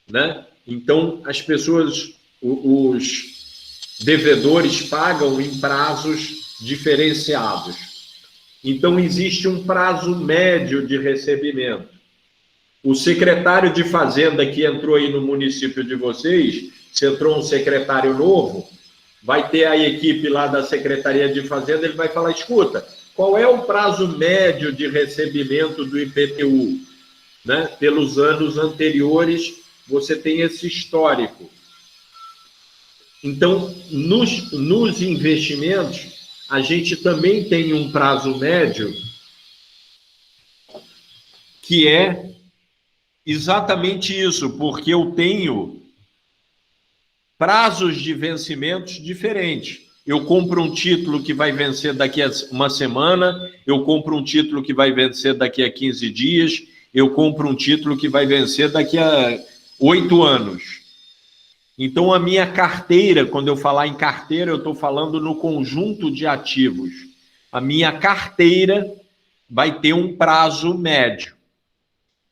[SPEAKER 1] Né? Então, as pessoas, os devedores pagam em prazos diferenciados. Então, existe um prazo médio de recebimento. O secretário de Fazenda que entrou aí no município de vocês, se entrou um secretário novo, vai ter a equipe lá da Secretaria de Fazenda, ele vai falar, escuta, qual é o prazo médio de recebimento do IPTU? Né? Pelos anos anteriores, você tem esse histórico. Então, nos investimentos, a gente também tem um prazo médio que é exatamente isso, porque eu tenho prazos de vencimentos diferentes. Eu compro um título que vai vencer daqui a uma semana, eu compro um título que vai vencer daqui a 15 dias, eu compro um título que vai vencer daqui a 8 anos. Então, a minha carteira, quando eu falar em carteira, eu estou falando no conjunto de ativos. A minha carteira vai ter um prazo médio.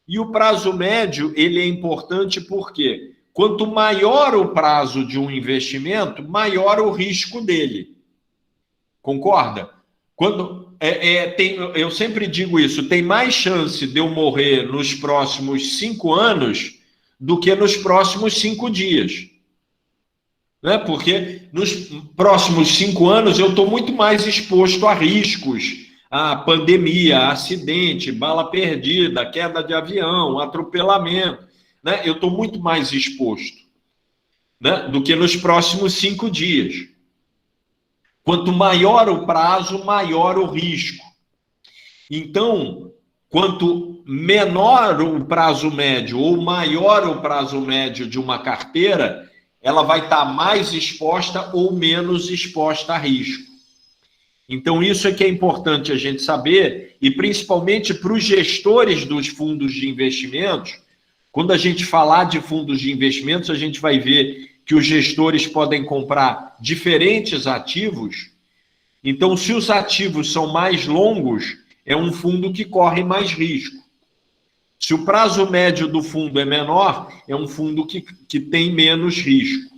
[SPEAKER 1] E o prazo médio, ele é importante porque quanto maior o prazo de um investimento, maior o risco dele. Concorda? Eu sempre digo isso, tem mais chance de eu morrer nos próximos 5 anos do que nos próximos 5 dias. Né? Porque nos próximos 5 anos eu estou muito mais exposto a riscos, a pandemia, a acidente, bala perdida, queda de avião, atropelamento. Né? Eu estou muito mais exposto, né? Do que nos próximos 5 dias. Quanto maior o prazo, maior o risco. Então, quanto menor o prazo médio ou maior o prazo médio de uma carteira, ela vai estar mais exposta ou menos exposta a risco. Então, isso é que é importante a gente saber, e principalmente para os gestores dos fundos de investimentos. Quando a gente falar de fundos de investimentos, a gente vai ver que os gestores podem comprar diferentes ativos. Então, se os ativos são mais longos, é um fundo que corre mais risco. Se o prazo médio do fundo é menor, é um fundo que tem menos risco.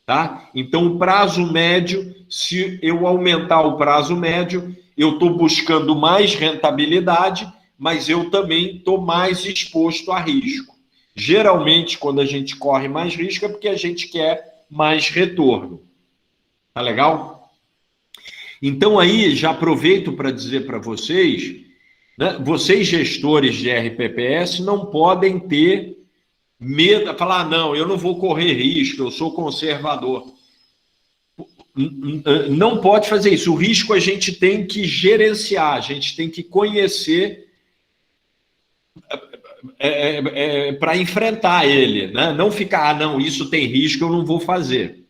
[SPEAKER 1] Tá? Então, o prazo médio, se eu aumentar o prazo médio, eu estou buscando mais rentabilidade, mas eu também estou mais exposto a risco. Geralmente, quando a gente corre mais risco, é porque a gente quer mais retorno. Tá legal? Então, aí, já aproveito para dizer para vocês, né, vocês gestores de RPPS não podem ter medo, falar, não, eu não vou correr risco, eu sou conservador. Não pode fazer isso. O risco a gente tem que gerenciar, a gente tem que conhecer para enfrentar ele, né? Não ficar, não, isso tem risco, eu não vou fazer.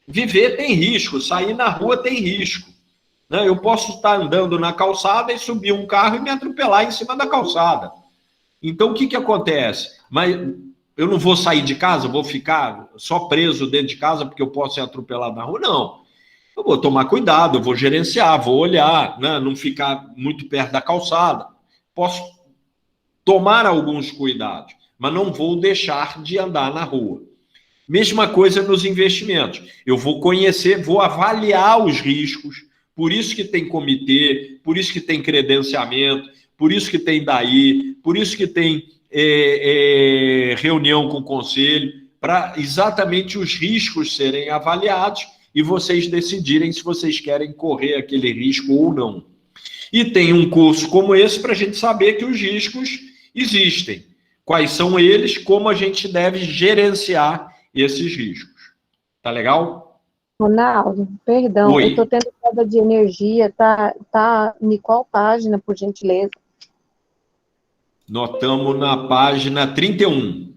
[SPEAKER 1] Viver tem risco, sair na rua tem risco. Né? Eu posso estar andando na calçada e subir um carro e me atropelar em cima da calçada. Então, o que acontece? Mas eu não vou sair de casa, vou ficar só preso dentro de casa porque eu posso ser atropelado na rua? Não. Eu vou tomar cuidado, eu vou gerenciar, vou olhar, né? Não ficar muito perto da calçada. Posso tomar alguns cuidados, mas não vou deixar de andar na rua. Mesma coisa nos investimentos. Eu vou conhecer, vou avaliar os riscos, por isso que tem comitê, por isso que tem credenciamento, por isso que tem DAI, por isso que tem reunião com o conselho, para exatamente os riscos serem avaliados e vocês decidirem se vocês querem correr aquele risco ou não. E tem um curso como esse para a gente saber que os riscos existem. Quais são eles, como a gente deve gerenciar esses riscos. Tá legal?
[SPEAKER 3] Ronaldo, perdão,
[SPEAKER 1] Oi.
[SPEAKER 3] eu estou tendo queda de energia, tá em qual página, por gentileza?
[SPEAKER 1] Nós estamos na página 31.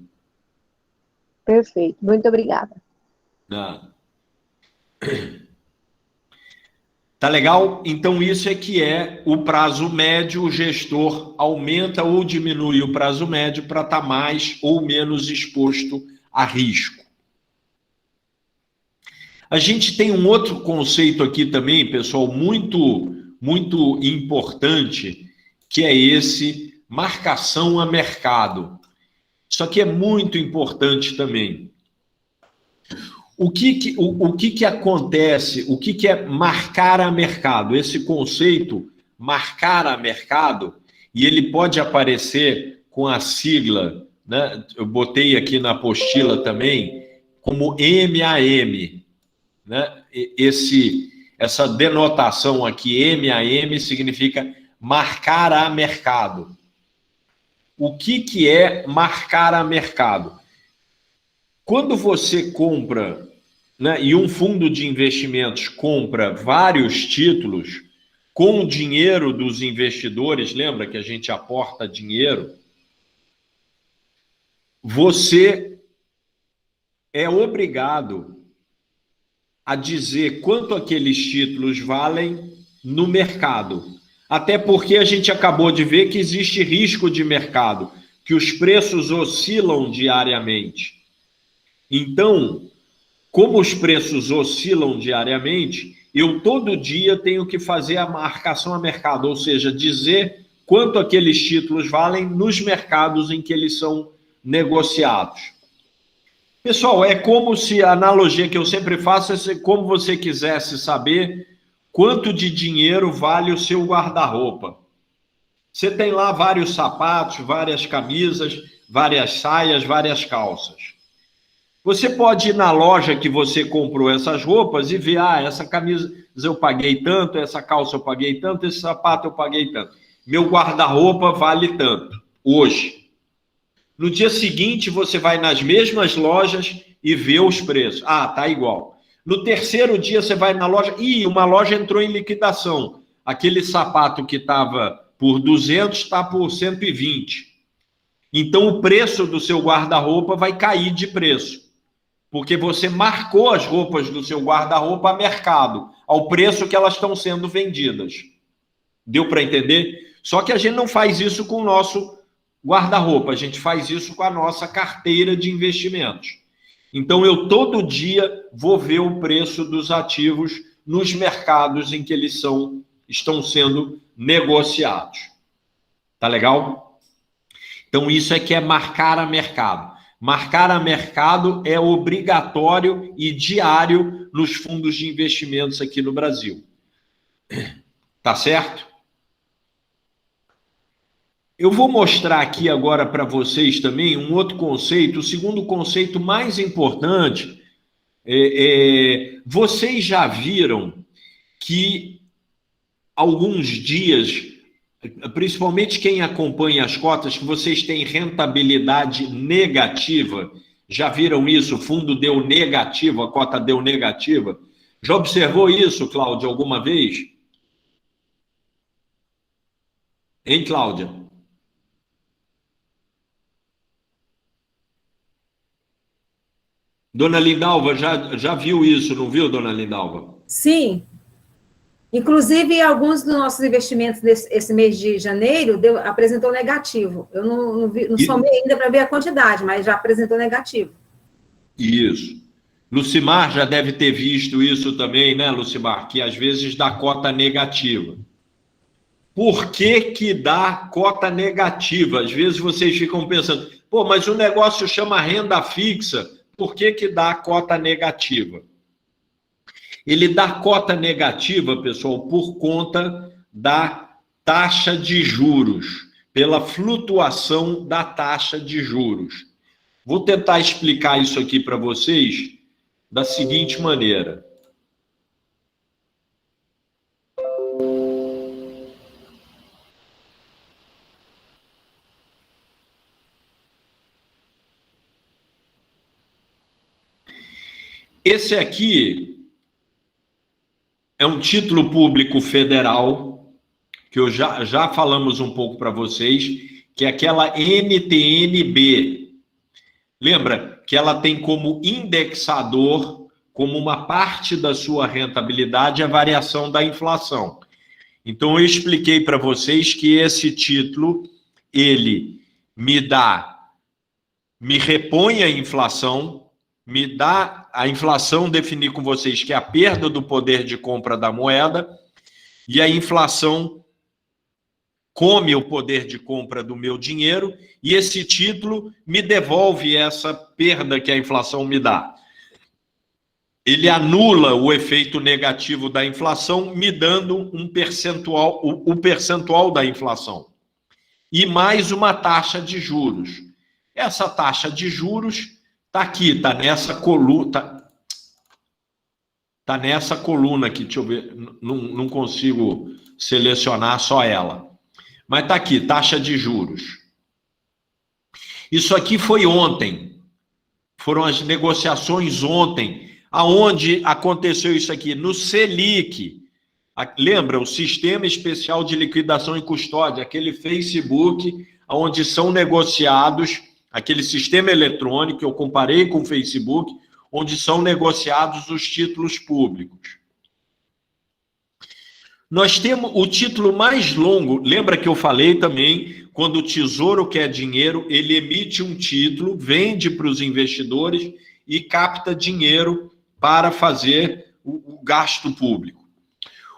[SPEAKER 3] Perfeito, muito obrigada.
[SPEAKER 1] Tá legal? Então, isso é que é o prazo médio, o gestor aumenta ou diminui o prazo médio para estar mais ou menos exposto a risco. A gente tem um outro conceito aqui também, pessoal, muito, muito importante, que é esse marcação a mercado. Isso aqui é muito importante também. O que acontece? O que é marcar a mercado? Esse conceito, marcar a mercado, e ele pode aparecer com a sigla, né? Eu botei aqui na apostila também, como MAM. Né? Essa denotação aqui, MAM, significa marcar a mercado. O que é marcar a mercado? Quando você compra né, e um fundo de investimentos compra vários títulos com o dinheiro dos investidores, lembra que a gente aporta dinheiro, você é obrigado a dizer quanto aqueles títulos valem no mercado. Até porque a gente acabou de ver que existe risco de mercado, que os preços oscilam diariamente. Então, como os preços oscilam diariamente, eu todo dia tenho que fazer a marcação a mercado, ou seja, dizer quanto aqueles títulos valem nos mercados em que eles são negociados. Pessoal, é como se a analogia que eu sempre faço é como você quisesse saber quanto de dinheiro vale o seu guarda-roupa. Você tem lá vários sapatos, várias camisas, várias saias, várias calças. Você pode ir na loja que você comprou essas roupas e ver, essa camisa eu paguei tanto, essa calça eu paguei tanto, esse sapato eu paguei tanto. Meu guarda-roupa vale tanto, hoje. No dia seguinte, você vai nas mesmas lojas e vê os preços. Tá igual. No terceiro dia, você vai na loja, uma loja entrou em liquidação. Aquele sapato que estava por 200 está por 120. Então, o preço do seu guarda-roupa vai cair de preço. Porque você marcou as roupas do seu guarda-roupa a mercado, ao preço que elas estão sendo vendidas. Deu para entender? Só que a gente não faz isso com o nosso guarda-roupa, a gente faz isso com a nossa carteira de investimentos. Então, eu todo dia vou ver o preço dos ativos nos mercados em que eles estão sendo negociados. Tá legal? Então, isso é que é marcar a mercado. Marcar a mercado é obrigatório e diário nos fundos de investimentos aqui no Brasil. Tá certo? Eu vou mostrar aqui agora para vocês também um outro conceito, o segundo conceito mais importante. Vocês já viram que alguns dias, principalmente quem acompanha as cotas, que vocês têm rentabilidade negativa. Já viram isso? O fundo deu negativo, a cota deu negativa. Já observou isso, Cláudia, alguma vez? Hein, Cláudia? Dona Lindalva, já viu isso, não viu, dona Lindalva?
[SPEAKER 4] Sim. Inclusive, alguns dos nossos investimentos esse mês de janeiro apresentou negativo. Eu não somei ainda para ver a quantidade, mas já apresentou negativo.
[SPEAKER 1] Isso. Lucimar já deve ter visto isso também, né, Lucimar? Que às vezes dá cota negativa. Por que dá cota negativa? Às vezes vocês ficam pensando, mas o negócio chama renda fixa, por que dá cota negativa? Ele dá cota negativa, pessoal, por conta da taxa de juros, pela flutuação da taxa de juros. Vou tentar explicar isso aqui para vocês da seguinte maneira. Esse aqui é um título público federal, que eu já falamos um pouco para vocês, que é aquela NTN-B. Lembra que ela tem como indexador, como uma parte da sua rentabilidade, a variação da inflação. Então, eu expliquei para vocês que esse título, ele me repõe a inflação, me dá a inflação, definir com vocês que é a perda do poder de compra da moeda, e a inflação come o poder de compra do meu dinheiro, e esse título me devolve essa perda que a inflação me dá. Ele anula o efeito negativo da inflação, me dando um percentual, o percentual da inflação. E mais uma taxa de juros. Essa taxa de juros está aqui, está nessa coluna. Está nessa coluna aqui, deixa eu ver, não consigo selecionar só ela. Mas está aqui, taxa de juros. Isso aqui foi ontem. Foram as negociações ontem. Aonde aconteceu isso aqui? No Selic. Lembra? O Sistema Especial de Liquidação e Custódia, aquele Facebook onde são negociados, aquele sistema eletrônico, eu comparei com o Facebook, onde são negociados os títulos públicos. Nós temos o título mais longo, lembra que eu falei também, quando o Tesouro quer dinheiro, ele emite um título, vende para os investidores e capta dinheiro para fazer o gasto público.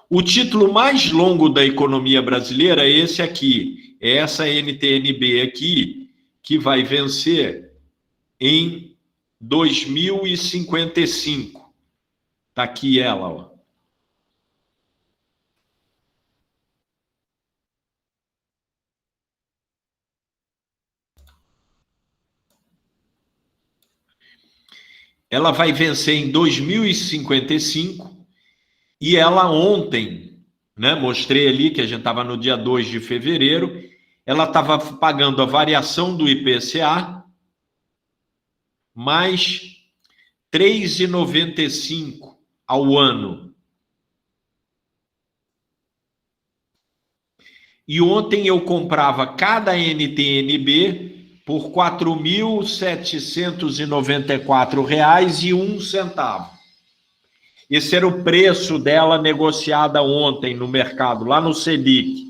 [SPEAKER 1] O título mais longo da economia brasileira é esse aqui, é essa NTN-B aqui, que vai vencer em 2055. Está aqui ela, ó. Ela vai vencer em 2055 e ela ontem, né, mostrei ali que a gente estava no dia 2 de fevereiro, ela estava pagando a variação do IPCA mais 3,95 ao ano. E ontem eu comprava cada NTN-B por R$ 4.794,01. Esse era o preço dela negociada ontem no mercado, lá no Selic.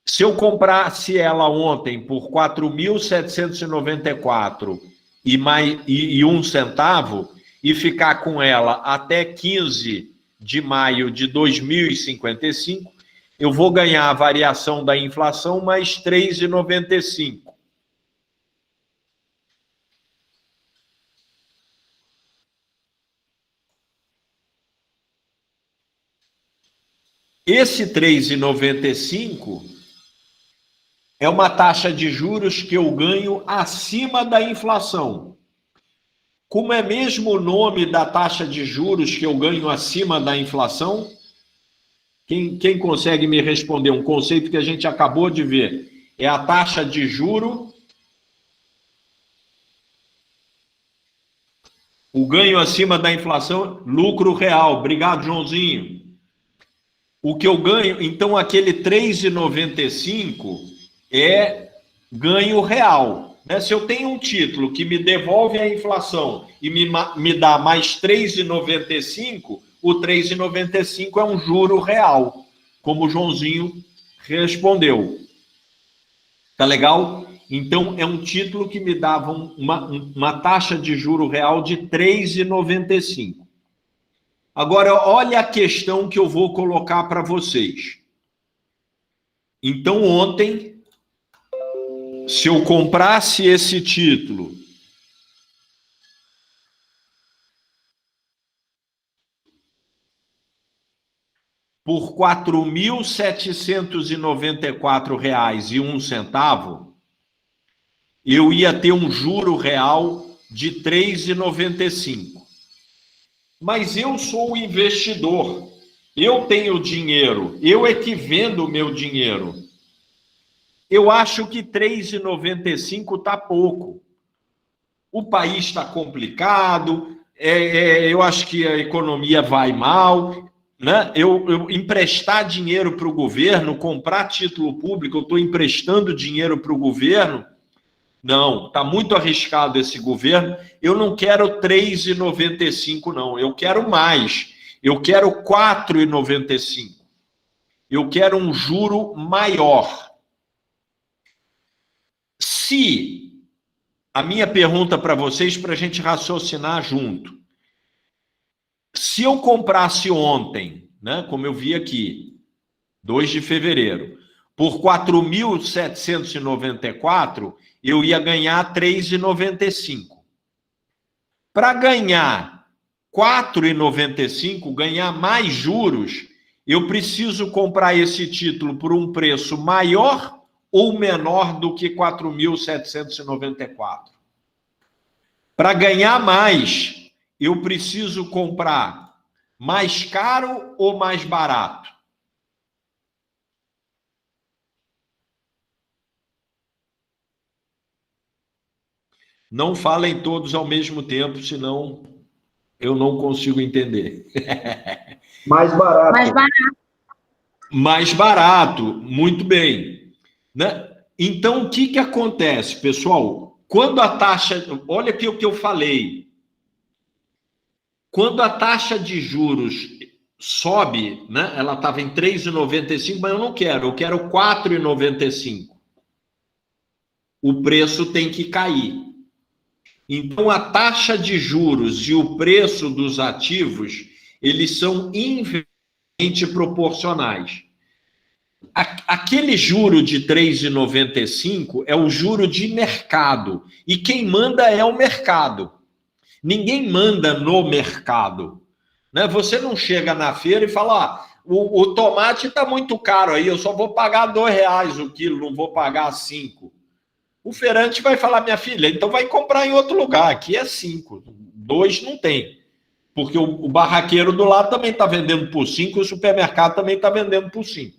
[SPEAKER 1] Se eu comprasse ela ontem por R$ 4.794,01 e ficar com ela até 15 de maio de 2055, eu vou ganhar a variação da inflação mais 3,95. Esse 3,95 é uma taxa de juros que eu ganho acima da inflação. Como é mesmo o nome da taxa de juros que eu ganho acima da inflação? Quem consegue me responder? Um conceito que a gente acabou de ver. É a taxa de juro. O ganho acima da inflação, lucro real. Obrigado, Joãozinho. O que eu ganho, então aquele 3,95 é ganho real. Né? Se eu tenho um título que me devolve a inflação e me dá mais 3,95, o 3,95 é um juro real, como o Joãozinho respondeu. Tá legal? Então, é um título que me dava uma taxa de juro real de 3,95. Agora, olha a questão que eu vou colocar para vocês. Então, ontem, se eu comprasse esse título por R$ 4.794,01, eu ia ter um juro real de 3,95. Mas eu sou o investidor, eu tenho dinheiro, eu é que vendo o meu dinheiro. Eu acho que 3,95 está pouco. O país está complicado, eu acho que a economia vai mal, né? Eu emprestar dinheiro para o governo, comprar título público, eu estou emprestando dinheiro para o governo. Não, está muito arriscado esse governo. Eu não quero 3,95, não. Eu quero mais. Eu quero 4,95. Eu quero um juro maior. Se a minha pergunta para vocês, para a gente raciocinar junto. Se eu comprasse ontem, né, como eu vi aqui, 2 de fevereiro, por 4.794, eu ia ganhar 3,95. Para ganhar 4,95, ganhar mais juros, eu preciso comprar esse título por um preço maior ou menor do que 4.794? Para ganhar mais, eu preciso comprar mais caro ou mais barato? Não falem todos ao mesmo tempo, senão Eu não consigo entender.
[SPEAKER 5] Mais barato.
[SPEAKER 2] Mais barato.
[SPEAKER 1] Mais barato, muito bem. Né? Então, o que acontece, pessoal? Quando a taxa... Olha aqui o que eu falei. Quando a taxa de juros sobe, né? Ela estava em 3,95, mas eu quero 4,95. O preço tem que cair. Então, a taxa de juros e o preço dos ativos, eles são inversamente proporcionais. Aquele juro de 3,95 é o juro de mercado. E quem manda é o mercado. Ninguém manda no mercado. Né? Você não chega na feira e fala, o tomate está muito caro aí, eu só vou pagar R$2 o quilo, não vou pagar 5. O feirante vai falar, minha filha, então vai comprar em outro lugar, aqui é 5, 2 não tem. Porque o barraqueiro do lado também está vendendo por 5, o supermercado também está vendendo por 5.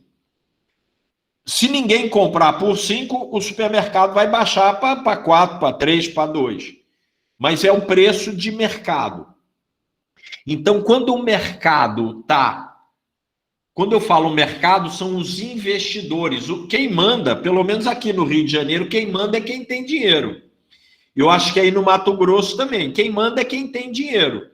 [SPEAKER 1] Se ninguém comprar por 5, o supermercado vai baixar para 4, para 3, para 2. Mas é o preço de mercado. Então, quando o mercado está... Quando eu falo mercado, são os investidores. Quem manda, pelo menos aqui no Rio de Janeiro, quem manda é quem tem dinheiro. Eu acho que aí no Mato Grosso também. Quem manda é quem tem dinheiro.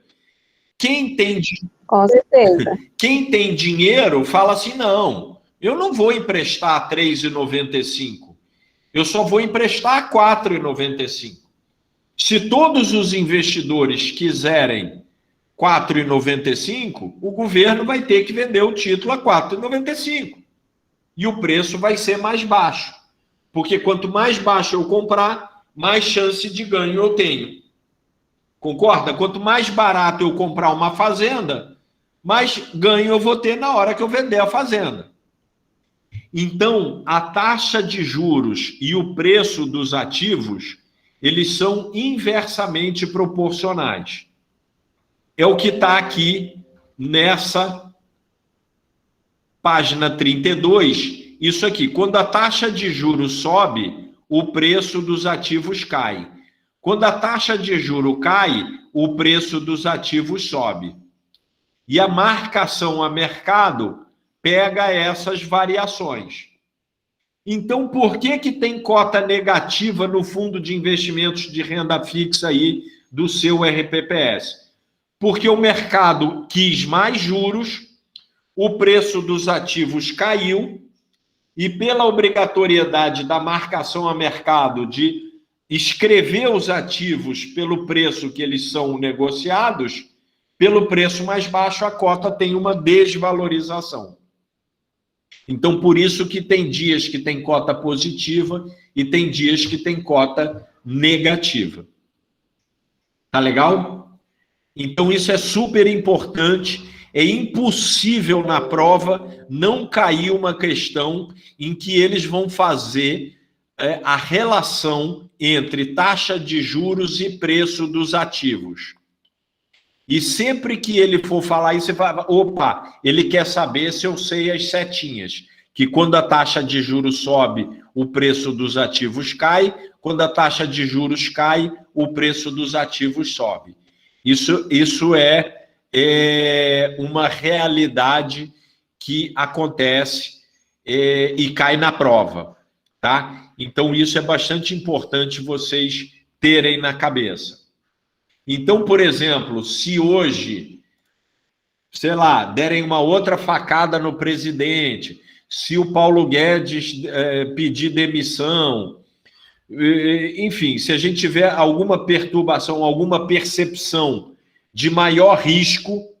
[SPEAKER 3] Com certeza.
[SPEAKER 1] Quem tem dinheiro fala assim, não, eu não vou emprestar a 3,95. Eu só vou emprestar a 4,95. Se todos os investidores quiserem 4,95, o governo vai ter que vender o título a 4,95. E o preço vai ser mais baixo. Porque quanto mais baixo eu comprar, mais chance de ganho eu tenho. Concorda? Quanto mais barato eu comprar uma fazenda, mais ganho eu vou ter na hora que eu vender a fazenda. Então, a taxa de juros e o preço dos ativos, eles são inversamente proporcionais. É o que está aqui nessa página 32. Isso aqui, quando a taxa de juros sobe, o preço dos ativos cai. Quando a taxa de juros cai, o preço dos ativos sobe. E a marcação a mercado pega essas variações. Então, por que tem cota negativa no fundo de investimentos de renda fixa aí do seu RPPS? Porque o mercado quis mais juros, o preço dos ativos caiu, e pela obrigatoriedade da marcação a mercado de escrever os ativos pelo preço que eles são negociados, pelo preço mais baixo, a cota tem uma desvalorização. Então, por isso que tem dias que tem cota positiva e tem dias que tem cota negativa. Tá legal? Então, isso é super importante. É impossível na prova não cair uma questão em que eles vão fazer a relação entre taxa de juros e preço dos ativos. E sempre que ele for falar isso, você fala, opa, ele quer saber se eu sei as setinhas. Que quando a taxa de juros sobe, o preço dos ativos cai. Quando a taxa de juros cai, o preço dos ativos sobe. Isso é uma realidade que acontece e cai na prova, tá? Então, isso é bastante importante vocês terem na cabeça. Então, por exemplo, se hoje, sei lá, derem uma outra facada no presidente, se o Paulo Guedes pedir demissão, enfim, se a gente tiver alguma perturbação, alguma percepção de maior risco,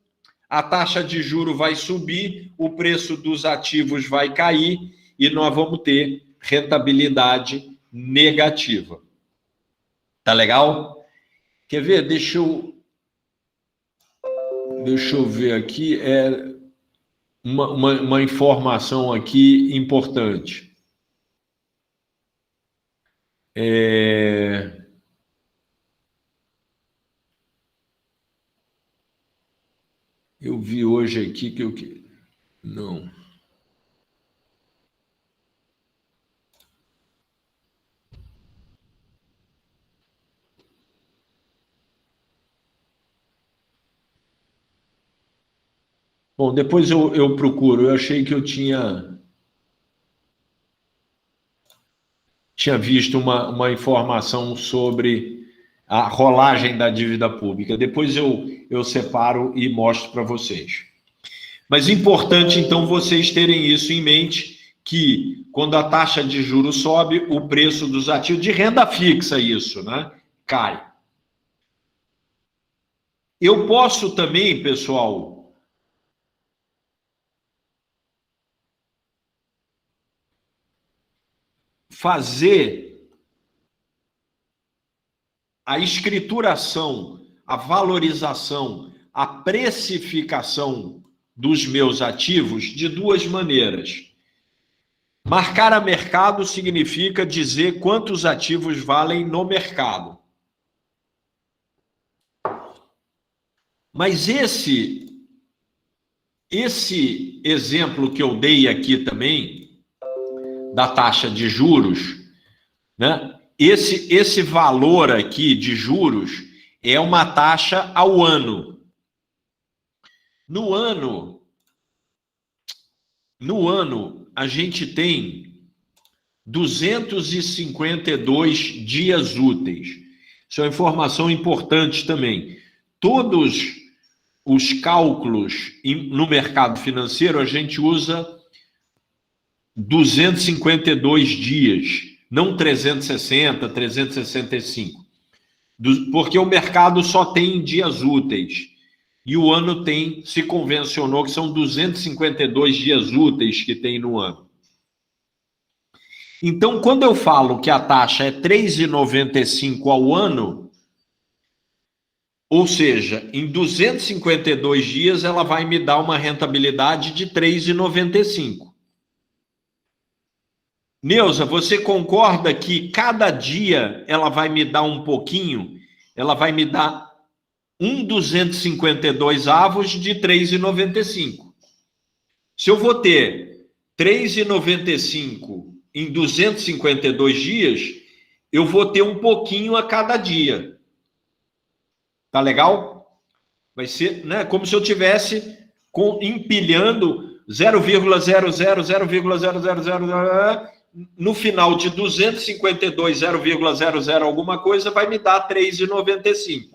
[SPEAKER 1] a taxa de juro vai subir, o preço dos ativos vai cair e nós vamos ter rentabilidade negativa. Tá legal? Quer ver? Deixa eu ver aqui. Uma informação aqui importante. Eu vi hoje aqui que eu... Não. Bom, depois eu procuro. Eu achei que eu tinha visto uma informação sobre a rolagem da dívida pública. Depois eu separo e mostro para vocês. Mas importante, então, vocês terem isso em mente, que quando a taxa de juros sobe, o preço dos ativos de renda fixa, isso, né, cai. Eu posso também, pessoal, fazer a escrituração, a valorização, a precificação dos meus ativos de duas maneiras. Marcar a mercado significa dizer quantos ativos valem no mercado. Mas esse exemplo que eu dei aqui também, da taxa de juros, né? Esse valor aqui de juros é uma taxa ao ano. No ano, a gente tem 252 dias úteis. Isso é uma informação importante também. Todos os cálculos no mercado financeiro, a gente usa 252 dias, não 360, 365. Porque o mercado só tem dias úteis. E o ano se convencionou que são 252 dias úteis que tem no ano. Então, quando eu falo que a taxa é 3,95 ao ano, ou seja, em 252 dias ela vai me dar uma rentabilidade de 3,95. Neuza, você concorda que cada dia ela vai me dar um pouquinho? Ela vai me dar 252 avos de 3,95. Se eu vou ter 3,95 em 252 dias, eu vou ter um pouquinho a cada dia. Tá legal? Vai ser, né, como se eu tivesse empilhando 0,00, no final de 252, 0,00 alguma coisa, vai me dar 3,95.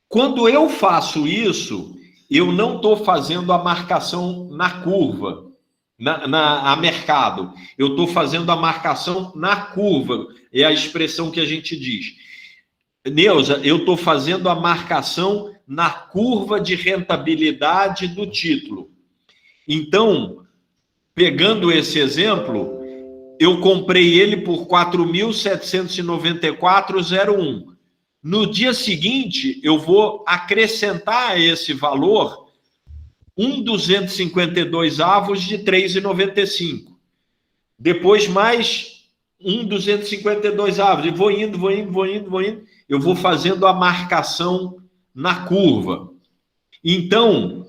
[SPEAKER 1] Quando eu faço isso, eu não estou fazendo a marcação na curva, a mercado. Eu estou fazendo a marcação na curva, é a expressão que a gente diz. Neuza, eu estou fazendo a marcação na curva de rentabilidade do título. Então, pegando esse exemplo, eu comprei ele por 4.794,01. No dia seguinte, eu vou acrescentar a esse valor 252 avos de 3,95. Depois mais 252 avos. E vou indo. Eu vou fazendo a marcação na curva. Então,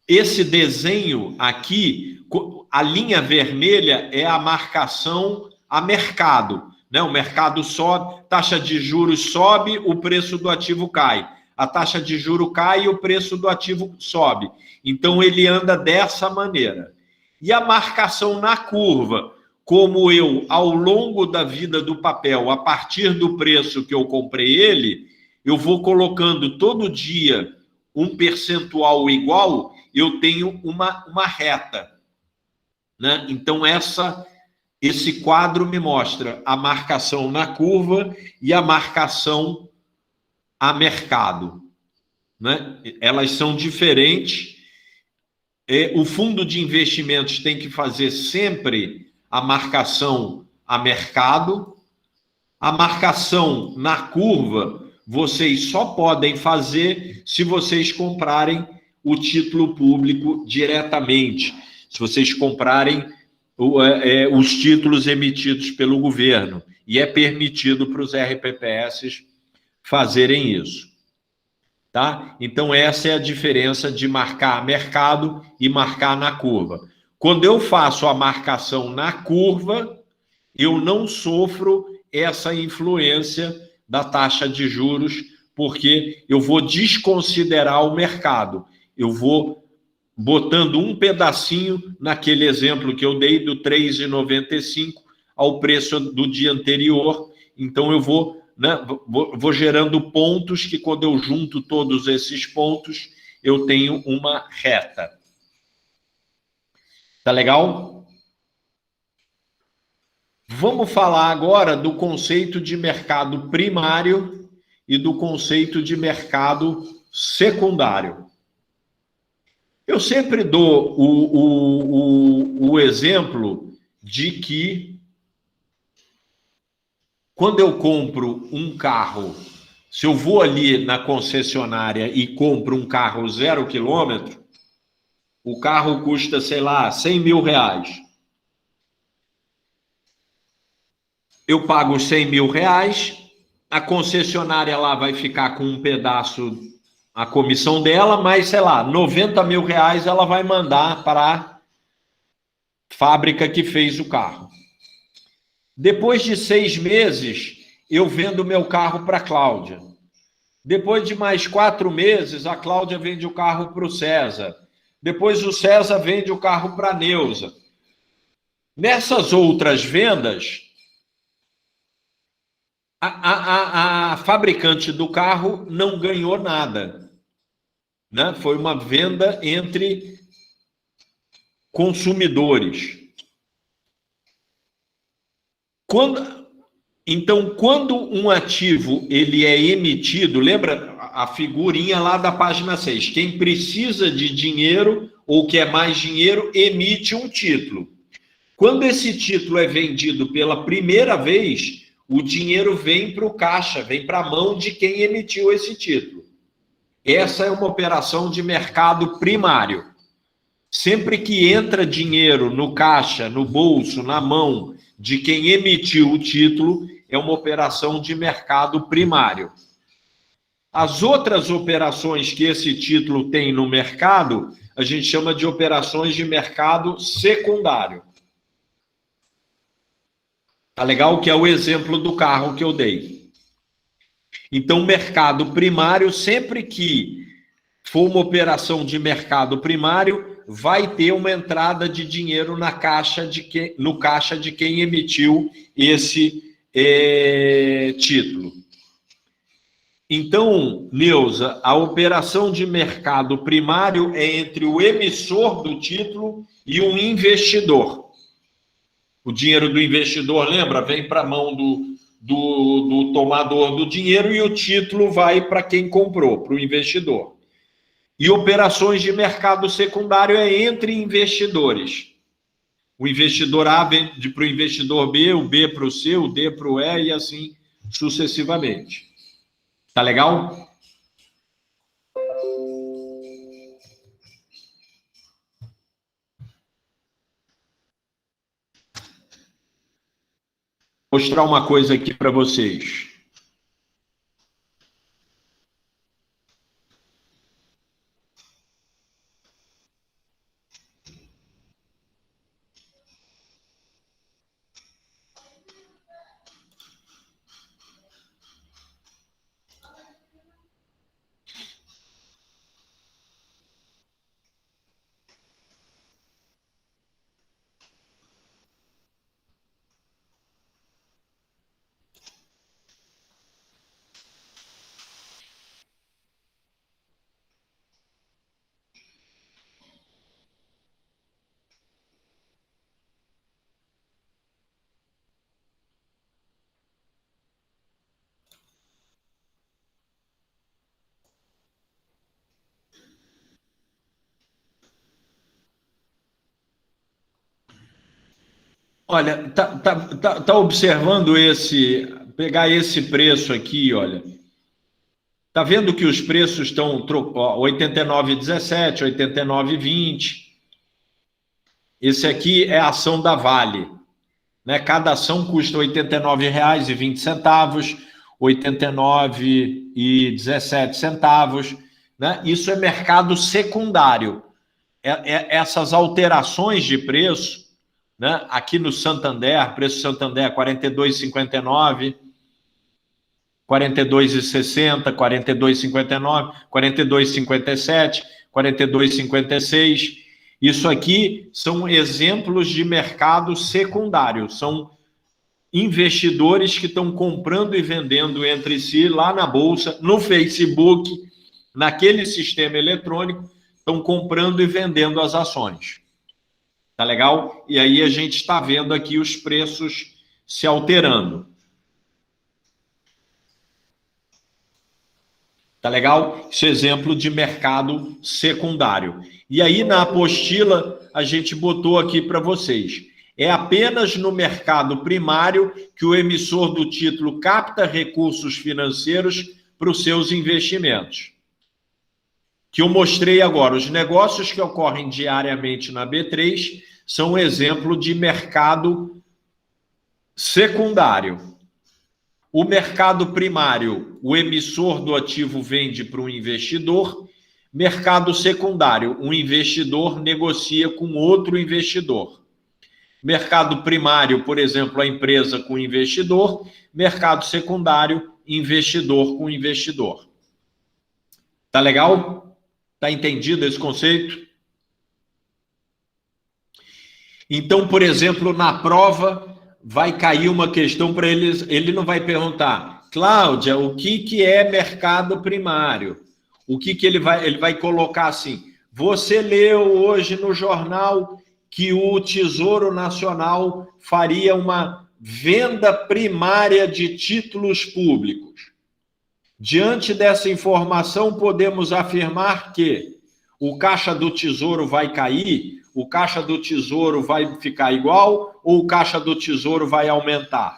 [SPEAKER 1] esse desenho aqui, a linha vermelha é a marcação a mercado. Né? O mercado sobe, taxa de juros sobe, o preço do ativo cai. A taxa de juros cai e o preço do ativo sobe. Então, ele anda dessa maneira. E a marcação na curva, como eu, ao longo da vida do papel, a partir do preço que eu comprei ele, eu vou colocando todo dia um percentual igual, eu tenho uma reta. Né? Então, esse quadro me mostra a marcação na curva e a marcação a mercado. Né? Elas são diferentes. O fundo de investimentos tem que fazer sempre a marcação a mercado. A marcação na curva, vocês só podem fazer se vocês comprarem o título público diretamente. Se vocês comprarem os títulos emitidos pelo governo, e é permitido para os RPPS fazerem isso. Tá? Então, essa é a diferença de marcar mercado e marcar na curva. Quando eu faço a marcação na curva, eu não sofro essa influência da taxa de juros, porque eu vou desconsiderar o mercado. Eu vou botando um pedacinho naquele exemplo que eu dei do 3,95 ao preço do dia anterior. Então, eu vou, né, vou gerando pontos que, quando eu junto todos esses pontos, eu tenho uma reta. Tá legal? Vamos falar agora do conceito de mercado primário e do conceito de secundário. Eu sempre dou o exemplo de que, quando eu compro um carro, se eu vou ali na concessionária e compro um carro 0 quilômetro, o carro custa, sei lá, 100 mil reais. Eu pago 100 mil reais, a concessionária lá vai ficar com um pedaço, a comissão dela, mas, sei lá, 90 mil reais ela vai mandar para a fábrica que fez o carro. Depois de 6 meses, eu vendo meu carro para a Cláudia. Depois de mais 4 meses, a Cláudia vende o carro para o César. Depois o César vende o carro para a Neuza. Nessas outras vendas, a fabricante do carro não ganhou nada, né? Foi uma venda entre consumidores. Então, quando um ativo ele é emitido, lembra a figurinha lá da página 6, quem precisa de dinheiro ou quer mais dinheiro emite um título. Quando esse título é vendido pela primeira vez, o dinheiro vem para o caixa, vem para a mão de quem emitiu esse título. Essa é uma operação de mercado primário. Sempre que entra dinheiro no caixa, no bolso, na mão de quem emitiu o título, é uma operação de mercado primário. As outras operações que esse título tem no mercado, a gente chama de operações de mercado secundário. Tá legal? Que é o exemplo do carro que eu dei. Então, mercado primário, sempre que for uma operação de mercado primário, vai ter uma entrada de dinheiro no caixa de quem emitiu esse título. Então, Neuza, a operação de mercado primário é entre o emissor do título e o investidor. O dinheiro do investidor, lembra? Vem para a mão do tomador do dinheiro e o título vai para quem comprou, para o investidor. E operações de mercado secundário é entre investidores. O investidor A vende para o investidor B, o B para o C, o D para o E e assim sucessivamente. Tá legal? Vou mostrar uma coisa aqui para vocês. Olha, tá observando pegar esse preço aqui, olha. Tá vendo que os preços estão 89,17, 89,20. Esse aqui é a ação da Vale, né? Cada ação custa R$ 89,20, 89,17, né? Isso é mercado secundário. Essas alterações de preço, né? Aqui no Santander, preço Santander 42,59. 42,60, 42,59, 42,57, 42,56. Isso aqui são exemplos de mercado secundário, são investidores que estão comprando e vendendo entre si lá na Bolsa, no Facebook, naquele sistema eletrônico, estão comprando e vendendo as ações. Tá legal? E aí a gente está vendo aqui os preços se alterando. Tá legal? Isso é exemplo de mercado secundário. E aí na apostila a gente botou aqui para vocês. É apenas no mercado primário que o emissor do título capta recursos financeiros para os seus investimentos. Que eu mostrei agora. Os negócios que ocorrem diariamente na B3 são um exemplo de mercado secundário. O mercado primário, o emissor do ativo vende para um investidor. Mercado secundário, um investidor negocia com outro investidor. Mercado primário, por exemplo, a empresa com o investidor. Mercado secundário, investidor com investidor. Tá legal? Tá entendido esse conceito? Então, por exemplo, na prova vai cair uma questão para eles, ele não vai perguntar, Cláudia, o que é mercado primário? O que ele vai colocar assim, você leu hoje no jornal que o Tesouro Nacional faria uma venda primária de títulos públicos. Diante dessa informação, podemos afirmar que o caixa do Tesouro vai cair, o caixa do Tesouro vai ficar igual ou o caixa do Tesouro vai aumentar?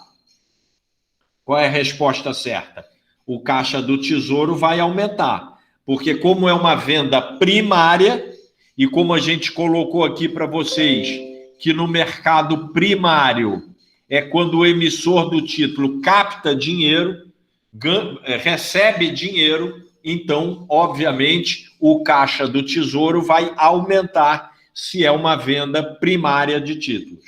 [SPEAKER 1] Qual é a resposta certa? O caixa do Tesouro vai aumentar, porque como é uma venda primária, e como a gente colocou aqui para vocês, que no mercado primário é quando o emissor do título capta dinheiro, recebe dinheiro, então, obviamente, o caixa do Tesouro vai aumentar se é uma venda primária de títulos.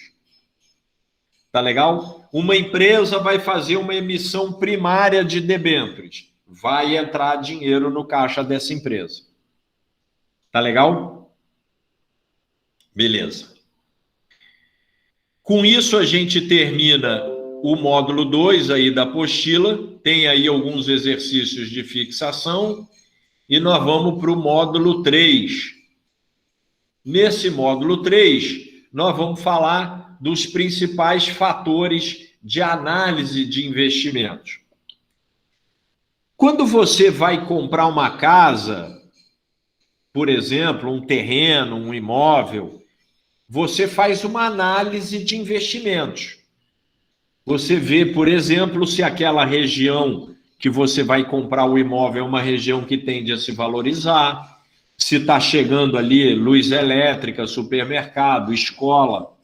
[SPEAKER 1] Tá legal? Uma empresa vai fazer uma emissão primária de debêntures. Vai entrar dinheiro no caixa dessa empresa. Tá legal? Beleza. Com isso, a gente termina o módulo 2 aí da apostila. Tem aí alguns exercícios de fixação. E nós vamos para o módulo 3. Nesse módulo 3, nós vamos falar dos principais fatores de análise de investimentos. Quando você vai comprar uma casa, por exemplo, um terreno, um imóvel, você faz uma análise de investimentos. Você vê, por exemplo, se aquela região que você vai comprar o imóvel é uma região que tende a se valorizar, se está chegando ali luz elétrica, supermercado, escola.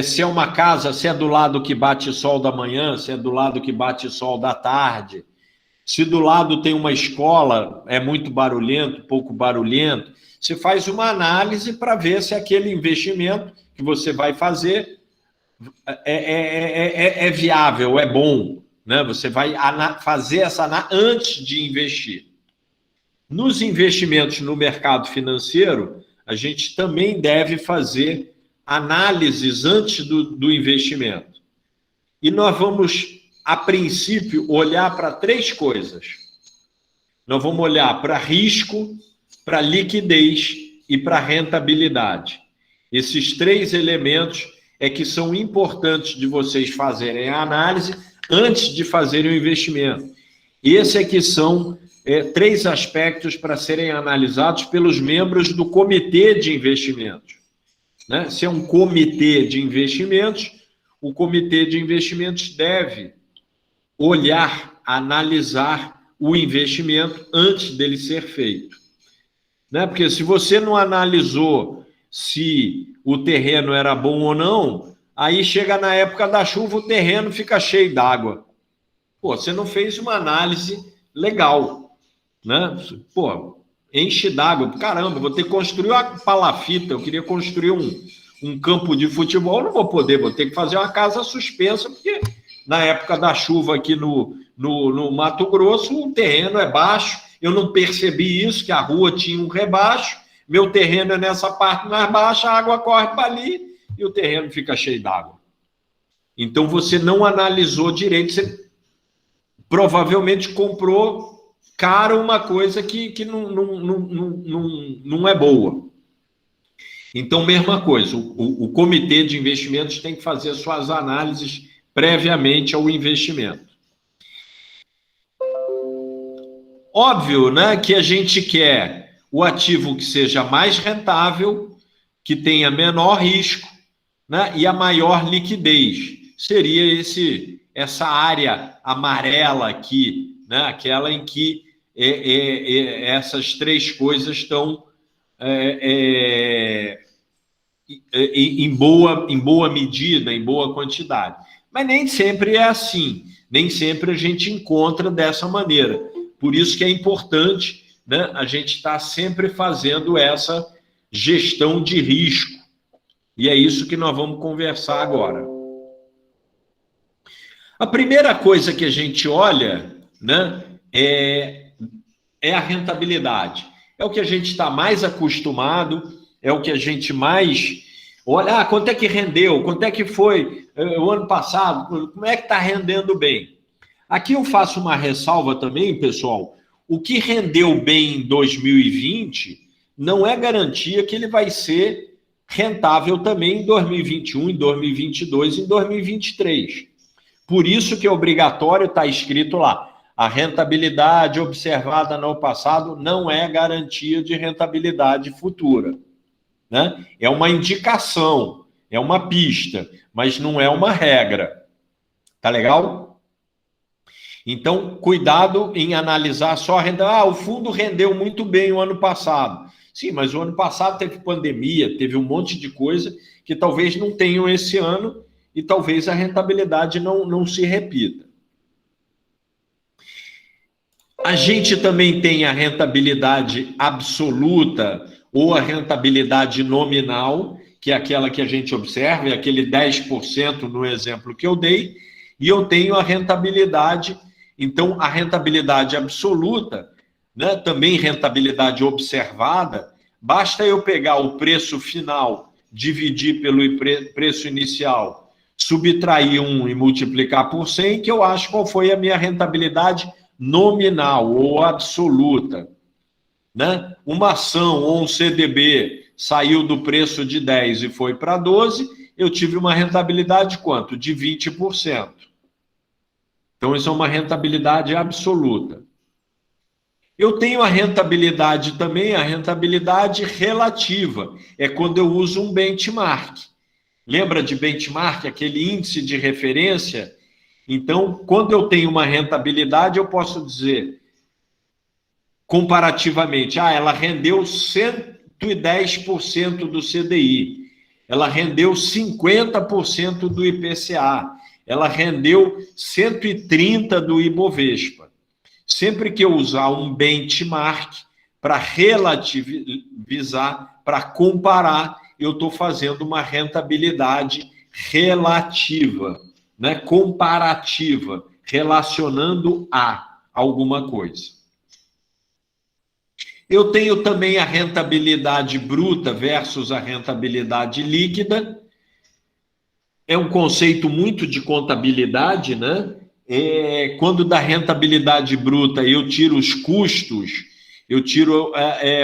[SPEAKER 1] Se é uma casa, se é do lado que bate sol da manhã, se é do lado que bate sol da tarde. Se do lado tem uma escola, é muito barulhento, pouco barulhento. Você faz uma análise para ver se aquele investimento que você vai fazer é viável, é bom. Né? Você vai fazer essa análise antes de investir. Nos investimentos no mercado financeiro, a gente também deve fazer análises antes do investimento. E nós vamos, a princípio, olhar para 3 coisas. Nós vamos olhar para risco, para liquidez e para rentabilidade. Esses 3 elementos é que são importantes de vocês fazerem a análise antes de fazerem o investimento. Esse é que são 3 aspectos para serem analisados pelos membros do comitê de investimentos. Né? Se é um comitê de investimentos, o comitê de investimentos deve olhar, analisar o investimento antes dele ser feito. Né? Porque se você não analisou se o terreno era bom ou não, aí chega na época da chuva, o terreno fica cheio d'água. Pô, você não fez uma análise legal. Né? Pô, enche d'água. Caramba, vou ter que construir uma palafita. Eu queria construir um campo de futebol, não vou poder, vou ter que fazer uma casa suspensa, porque Na época da chuva aqui no Mato Grosso, o terreno é baixo, eu não percebi isso, que a rua tinha um rebaixo, meu terreno é nessa parte mais baixa, a água corre para ali e o terreno fica cheio d'água. Então, você não analisou direito, você provavelmente comprou caro uma coisa que não é boa. Então, mesma coisa, o comitê de investimentos tem que fazer suas análises previamente ao investimento. Óbvio, né, que a gente quer o ativo que seja mais rentável, que tenha menor risco, né, e a maior liquidez. Seria essa área amarela aqui, né, aquela em que essas três coisas estão em boa medida, em boa quantidade. Mas nem sempre é assim, nem sempre a gente encontra dessa maneira. Por isso que é importante, né, a gente estar sempre fazendo essa gestão de risco. E é isso que nós vamos conversar agora. A primeira coisa que a gente olha, né, é a rentabilidade. É o que a gente está mais acostumado, é o que a gente mais olha. Quanto é que rendeu? Quanto é que foi o ano passado? Como é que está rendendo bem? Aqui eu faço uma ressalva também, pessoal. O que rendeu bem em 2020 não é garantia que ele vai ser rentável também em 2021, em 2022, em 2023. Por isso que é obrigatório estar escrito lá. A rentabilidade observada no passado não é garantia de rentabilidade futura, né? É uma indicação, é uma pista, mas não é uma regra. Tá legal? Então, cuidado em analisar só a renda. O fundo rendeu muito bem o ano passado. Sim, mas o ano passado teve pandemia, teve um monte de coisa que talvez não tenham esse ano e talvez a rentabilidade não se repita. A gente também tem a rentabilidade absoluta ou a rentabilidade nominal, que é aquela que a gente observa, é aquele 10% no exemplo que eu dei, e eu tenho a rentabilidade. Então, a rentabilidade absoluta, né, também rentabilidade observada, basta eu pegar o preço final, dividir pelo preço inicial, subtrair 1 e multiplicar por 100, que eu acho qual foi a minha rentabilidade nominal ou absoluta. Né? Uma ação ou um CDB saiu do preço de 10 e foi para 12, eu tive uma rentabilidade de quanto? De 20%. Então, isso é uma rentabilidade absoluta. Eu tenho a rentabilidade também, a rentabilidade relativa. É quando eu uso um benchmark. Lembra de benchmark, aquele índice de referência? Então, quando eu tenho uma rentabilidade, eu posso dizer, comparativamente, ela rendeu 110% do CDI, ela rendeu 50% do IPCA, ela rendeu 130% do Ibovespa. Sempre que eu usar um benchmark para relativizar, para comparar, eu estou fazendo uma rentabilidade relativa, né? Comparativa, relacionando a alguma coisa. Eu tenho também a rentabilidade bruta versus a rentabilidade líquida. É um conceito muito de contabilidade, né? Quando da rentabilidade bruta eu tiro os custos, eu tiro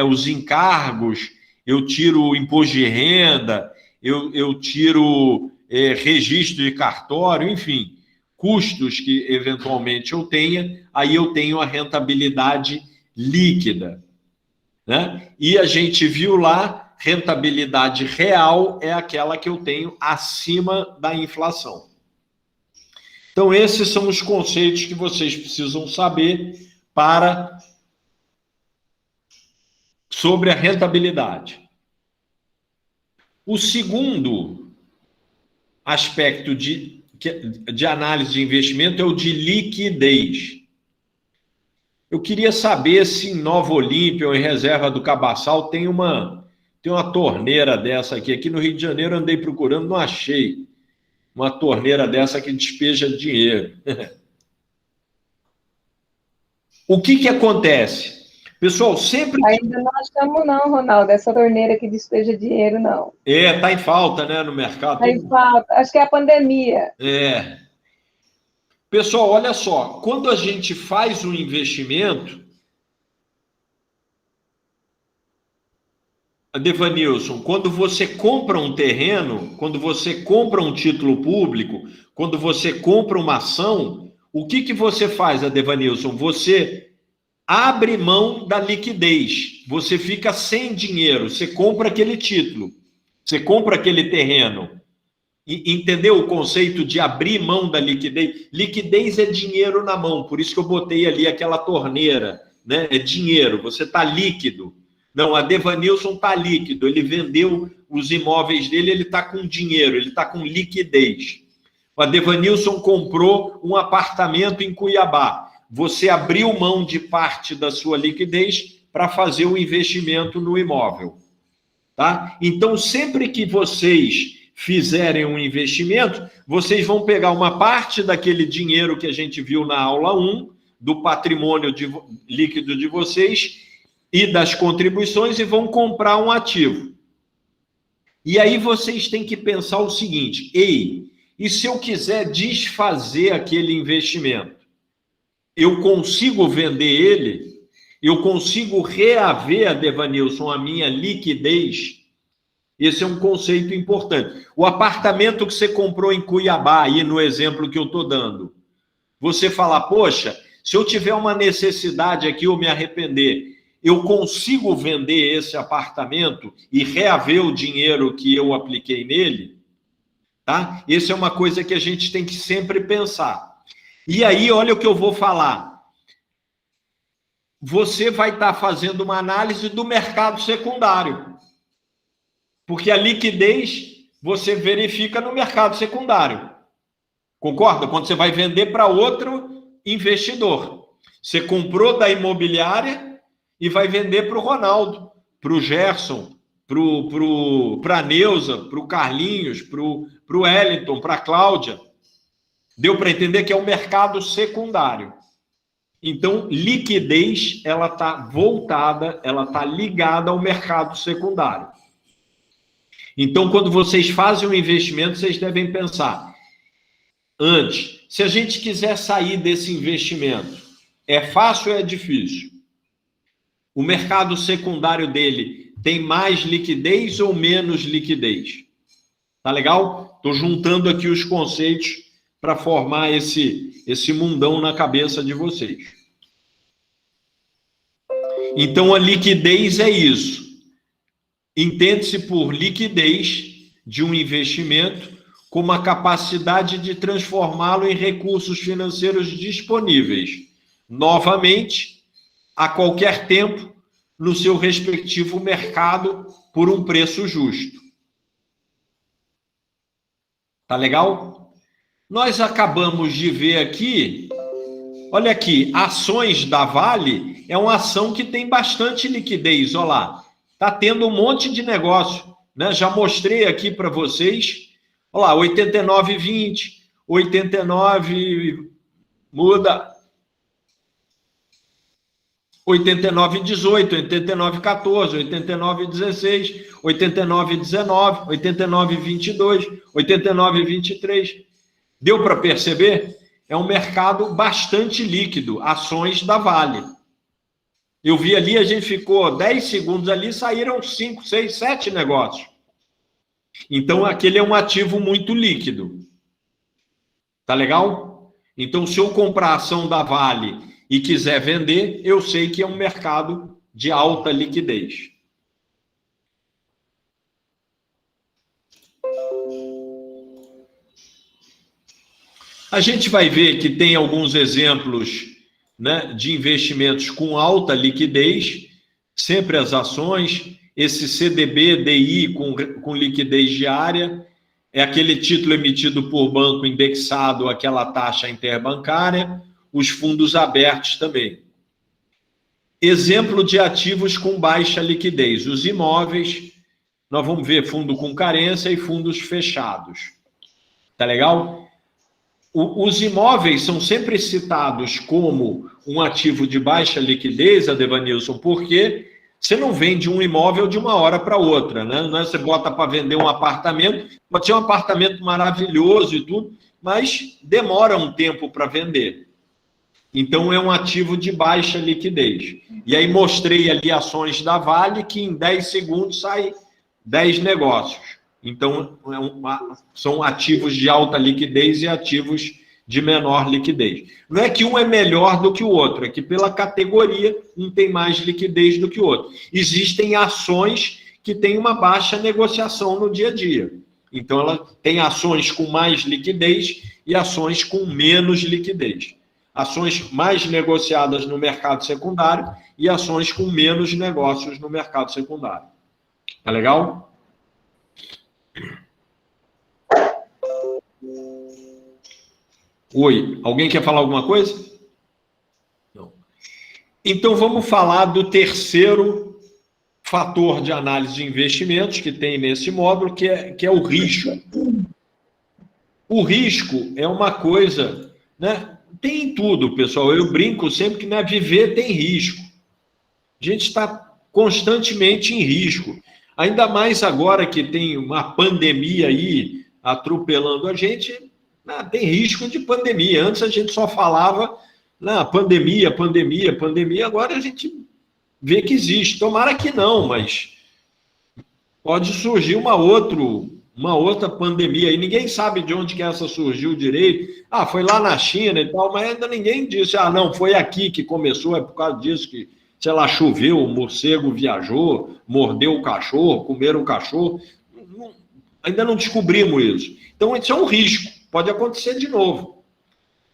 [SPEAKER 1] os encargos, eu tiro o imposto de renda, eu tiro registro de cartório, enfim, custos que eventualmente eu tenha, aí eu tenho a rentabilidade líquida, né? E a gente viu lá, rentabilidade real é aquela que eu tenho acima da inflação. Então, esses são os conceitos que vocês precisam saber sobre a rentabilidade. O segundo aspecto de análise de investimento é o de liquidez. Eu queria saber se em Nova Olímpia ou em Reserva do Cabaçal tem uma torneira dessa aqui. Aqui no Rio de Janeiro andei procurando, não achei. uma torneira dessa que despeja dinheiro. O que acontece? Pessoal, sempre...
[SPEAKER 3] Ainda não achamos não, Ronaldo, essa torneira que despeja dinheiro, não.
[SPEAKER 1] Está em falta, né, no mercado.
[SPEAKER 3] Está em falta, acho que é a pandemia.
[SPEAKER 1] Pessoal, olha só, quando a gente faz um investimento, Devanilson, quando você compra um terreno, quando você compra um título público, quando você compra uma ação, o que você faz, Devanilson? Você abre mão da liquidez, você fica sem dinheiro, você compra aquele título, você compra aquele terreno. Entendeu o conceito de abrir mão da liquidez? Liquidez é dinheiro na mão, por isso que eu botei ali aquela torneira, né? É dinheiro, você está líquido. Não, a Devanilson está líquido, ele vendeu os imóveis dele, ele está com dinheiro, ele está com liquidez. A Devanilson comprou um apartamento em Cuiabá. Você abriu mão de parte da sua liquidez para fazer o investimento no imóvel. Tá? Então, sempre que vocês fizerem um investimento, vocês vão pegar uma parte daquele dinheiro que a gente viu na aula 1, do patrimônio líquido de vocês e das contribuições, e vão comprar um ativo. E aí vocês têm que pensar o seguinte: ei, e se eu quiser desfazer aquele investimento? Eu consigo vender ele? Eu consigo reaver, a Devanilson, a minha liquidez? Esse é um conceito importante. O apartamento que você comprou em Cuiabá, aí no exemplo que eu estou dando, você fala, poxa, se eu tiver uma necessidade aqui, eu me arrepender, eu consigo vender esse apartamento e reaver o dinheiro que eu apliquei nele? Tá? Essa é uma coisa que a gente tem que sempre pensar. E aí, olha o que eu vou falar. Você vai estar fazendo uma análise do mercado secundário. Porque a liquidez você verifica no mercado secundário. Concorda? Quando você vai vender para outro investidor. Você comprou da imobiliária e vai vender para o Ronaldo, para o Gerson, para a Neuza, para o Carlinhos, para o Wellington, para a Cláudia. Deu para entender que é o mercado secundário. Então, liquidez, ela está voltada, ela está ligada ao mercado secundário. Então, quando vocês fazem um investimento, vocês devem pensar, antes, se a gente quiser sair desse investimento, é fácil ou é difícil? O mercado secundário dele tem mais liquidez ou menos liquidez? Tá legal? Estou juntando aqui os conceitos para formar esse mundão na cabeça de vocês. Então, a liquidez é isso. Entende-se por liquidez de um investimento como a capacidade de transformá-lo em recursos financeiros disponíveis, novamente, a qualquer tempo, no seu respectivo mercado, por um preço justo. Tá legal? Nós acabamos de ver aqui, olha aqui, ações da Vale é uma ação que tem bastante liquidez, olha lá. Está tendo um monte de negócio, né? Já mostrei aqui para vocês. Olha lá, 89,20, 89, muda, 89,18, 89,14, 89,16, 89,19, 89,22, 89,23. Deu para perceber? É um mercado bastante líquido, ações da Vale. Eu vi ali, a gente ficou 10 segundos ali, saíram 5, 6, 7 negócios. Então, aquele é um ativo muito líquido. Tá legal? Então, se eu comprar a ação da Vale e quiser vender, eu sei que é um mercado de alta liquidez. A gente vai ver que tem alguns exemplos, né, de investimentos com alta liquidez, sempre as ações, esse CDB-DI com liquidez diária, é aquele título emitido por banco indexado àquela taxa interbancária, os fundos abertos também. Exemplo de ativos com baixa liquidez, os imóveis, nós vamos ver fundo com carência e fundos fechados. Tá legal? Os imóveis são sempre citados como um ativo de baixa liquidez, Adevanilson, porque você não vende um imóvel de uma hora para outra, né? Não é você bota para vender um apartamento, pode ser um apartamento maravilhoso e tudo, mas demora um tempo para vender. Então, é um ativo de baixa liquidez. E aí mostrei ali ações da Vale que em 10 segundos sai 10 negócios. Então, são ativos de alta liquidez e ativos de menor liquidez. Não é que um é melhor do que o outro, é que pela categoria um tem mais liquidez do que o outro. Existem ações que têm uma baixa negociação no dia a dia. Então, ela tem ações com mais liquidez e ações com menos liquidez. Ações mais negociadas no mercado secundário e ações com menos negócios no mercado secundário. Tá legal? Oi, alguém quer falar alguma coisa? Não. Então, vamos falar do terceiro fator de análise de investimentos que tem nesse módulo, que é o risco. O risco é uma coisa, né? Tem em tudo, pessoal. Eu brinco sempre que, né, viver tem risco. A gente está constantemente em risco. Ainda mais agora que tem uma pandemia aí atropelando a gente, tem risco de pandemia. Antes a gente só falava, pandemia, pandemia, pandemia. Agora a gente vê que existe. Tomara que não, mas pode surgir uma outra pandemia. E ninguém sabe de onde que essa surgiu direito. Foi lá na China e tal, mas ainda ninguém disse, não, foi aqui que começou, é por causa disso que, sei lá, choveu, o morcego viajou, mordeu o cachorro, comeram o cachorro. Ainda não descobrimos isso. Então, isso é um risco. Pode acontecer de novo.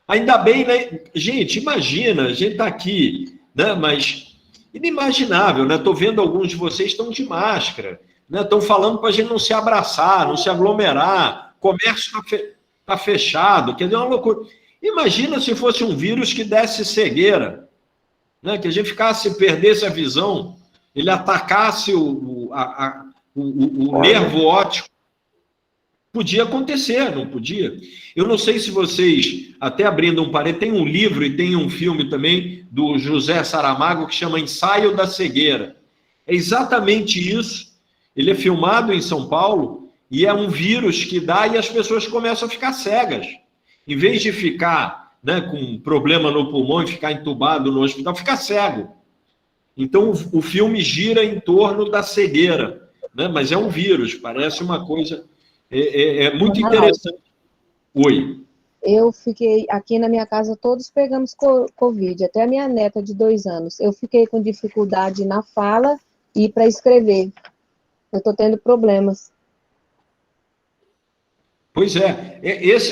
[SPEAKER 1] Ainda bem, né? Gente, imagina, a gente está aqui, né? Mas inimaginável, né? Estou vendo alguns de vocês estão de máscara, né? Estão falando para a gente não se abraçar, não se aglomerar, comércio está fechado, quer dizer, é uma loucura. Imagina se fosse um vírus que desse cegueira, né? Que a gente perdesse a visão, ele atacasse o nervo óptico. Podia acontecer, não podia? Eu não sei se vocês, até abrindo um parênteses, tem um livro e tem um filme também do José Saramago que chama Ensaio da Cegueira. É exatamente isso. Ele é filmado em São Paulo e é um vírus que dá e as pessoas começam a ficar cegas. Em vez de ficar, né, com problema no pulmão e ficar entubado no hospital, fica cego. Então, o filme gira em torno da cegueira, né? Mas é um vírus, parece uma coisa... É muito interessante. Oi.
[SPEAKER 3] Eu fiquei, aqui na minha casa, todos pegamos Covid, até a minha neta de 2 anos. Eu fiquei com dificuldade na fala e para escrever. Eu estou tendo problemas.
[SPEAKER 1] Pois é.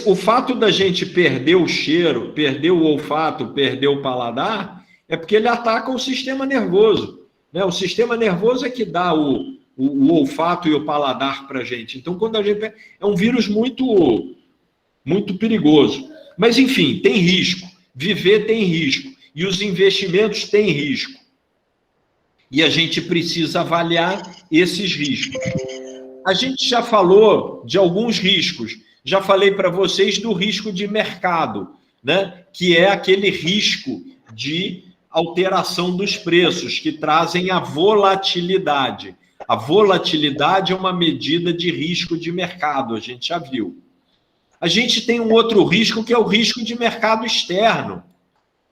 [SPEAKER 1] O fato da gente perder o cheiro, perder o olfato, perder o paladar, é porque ele ataca o sistema nervoso, né? O sistema nervoso é que dá o olfato e o paladar para a gente. Então, quando a gente... É um vírus muito, muito perigoso. Mas, enfim, tem risco. Viver tem risco. E os investimentos têm risco. E a gente precisa avaliar esses riscos. A gente já falou de alguns riscos. Já falei para vocês do risco de mercado, né? Que é aquele risco de alteração dos preços, que trazem a volatilidade. A volatilidade é uma medida de risco de mercado, a gente já viu. A gente tem um outro risco, que é o risco de mercado externo.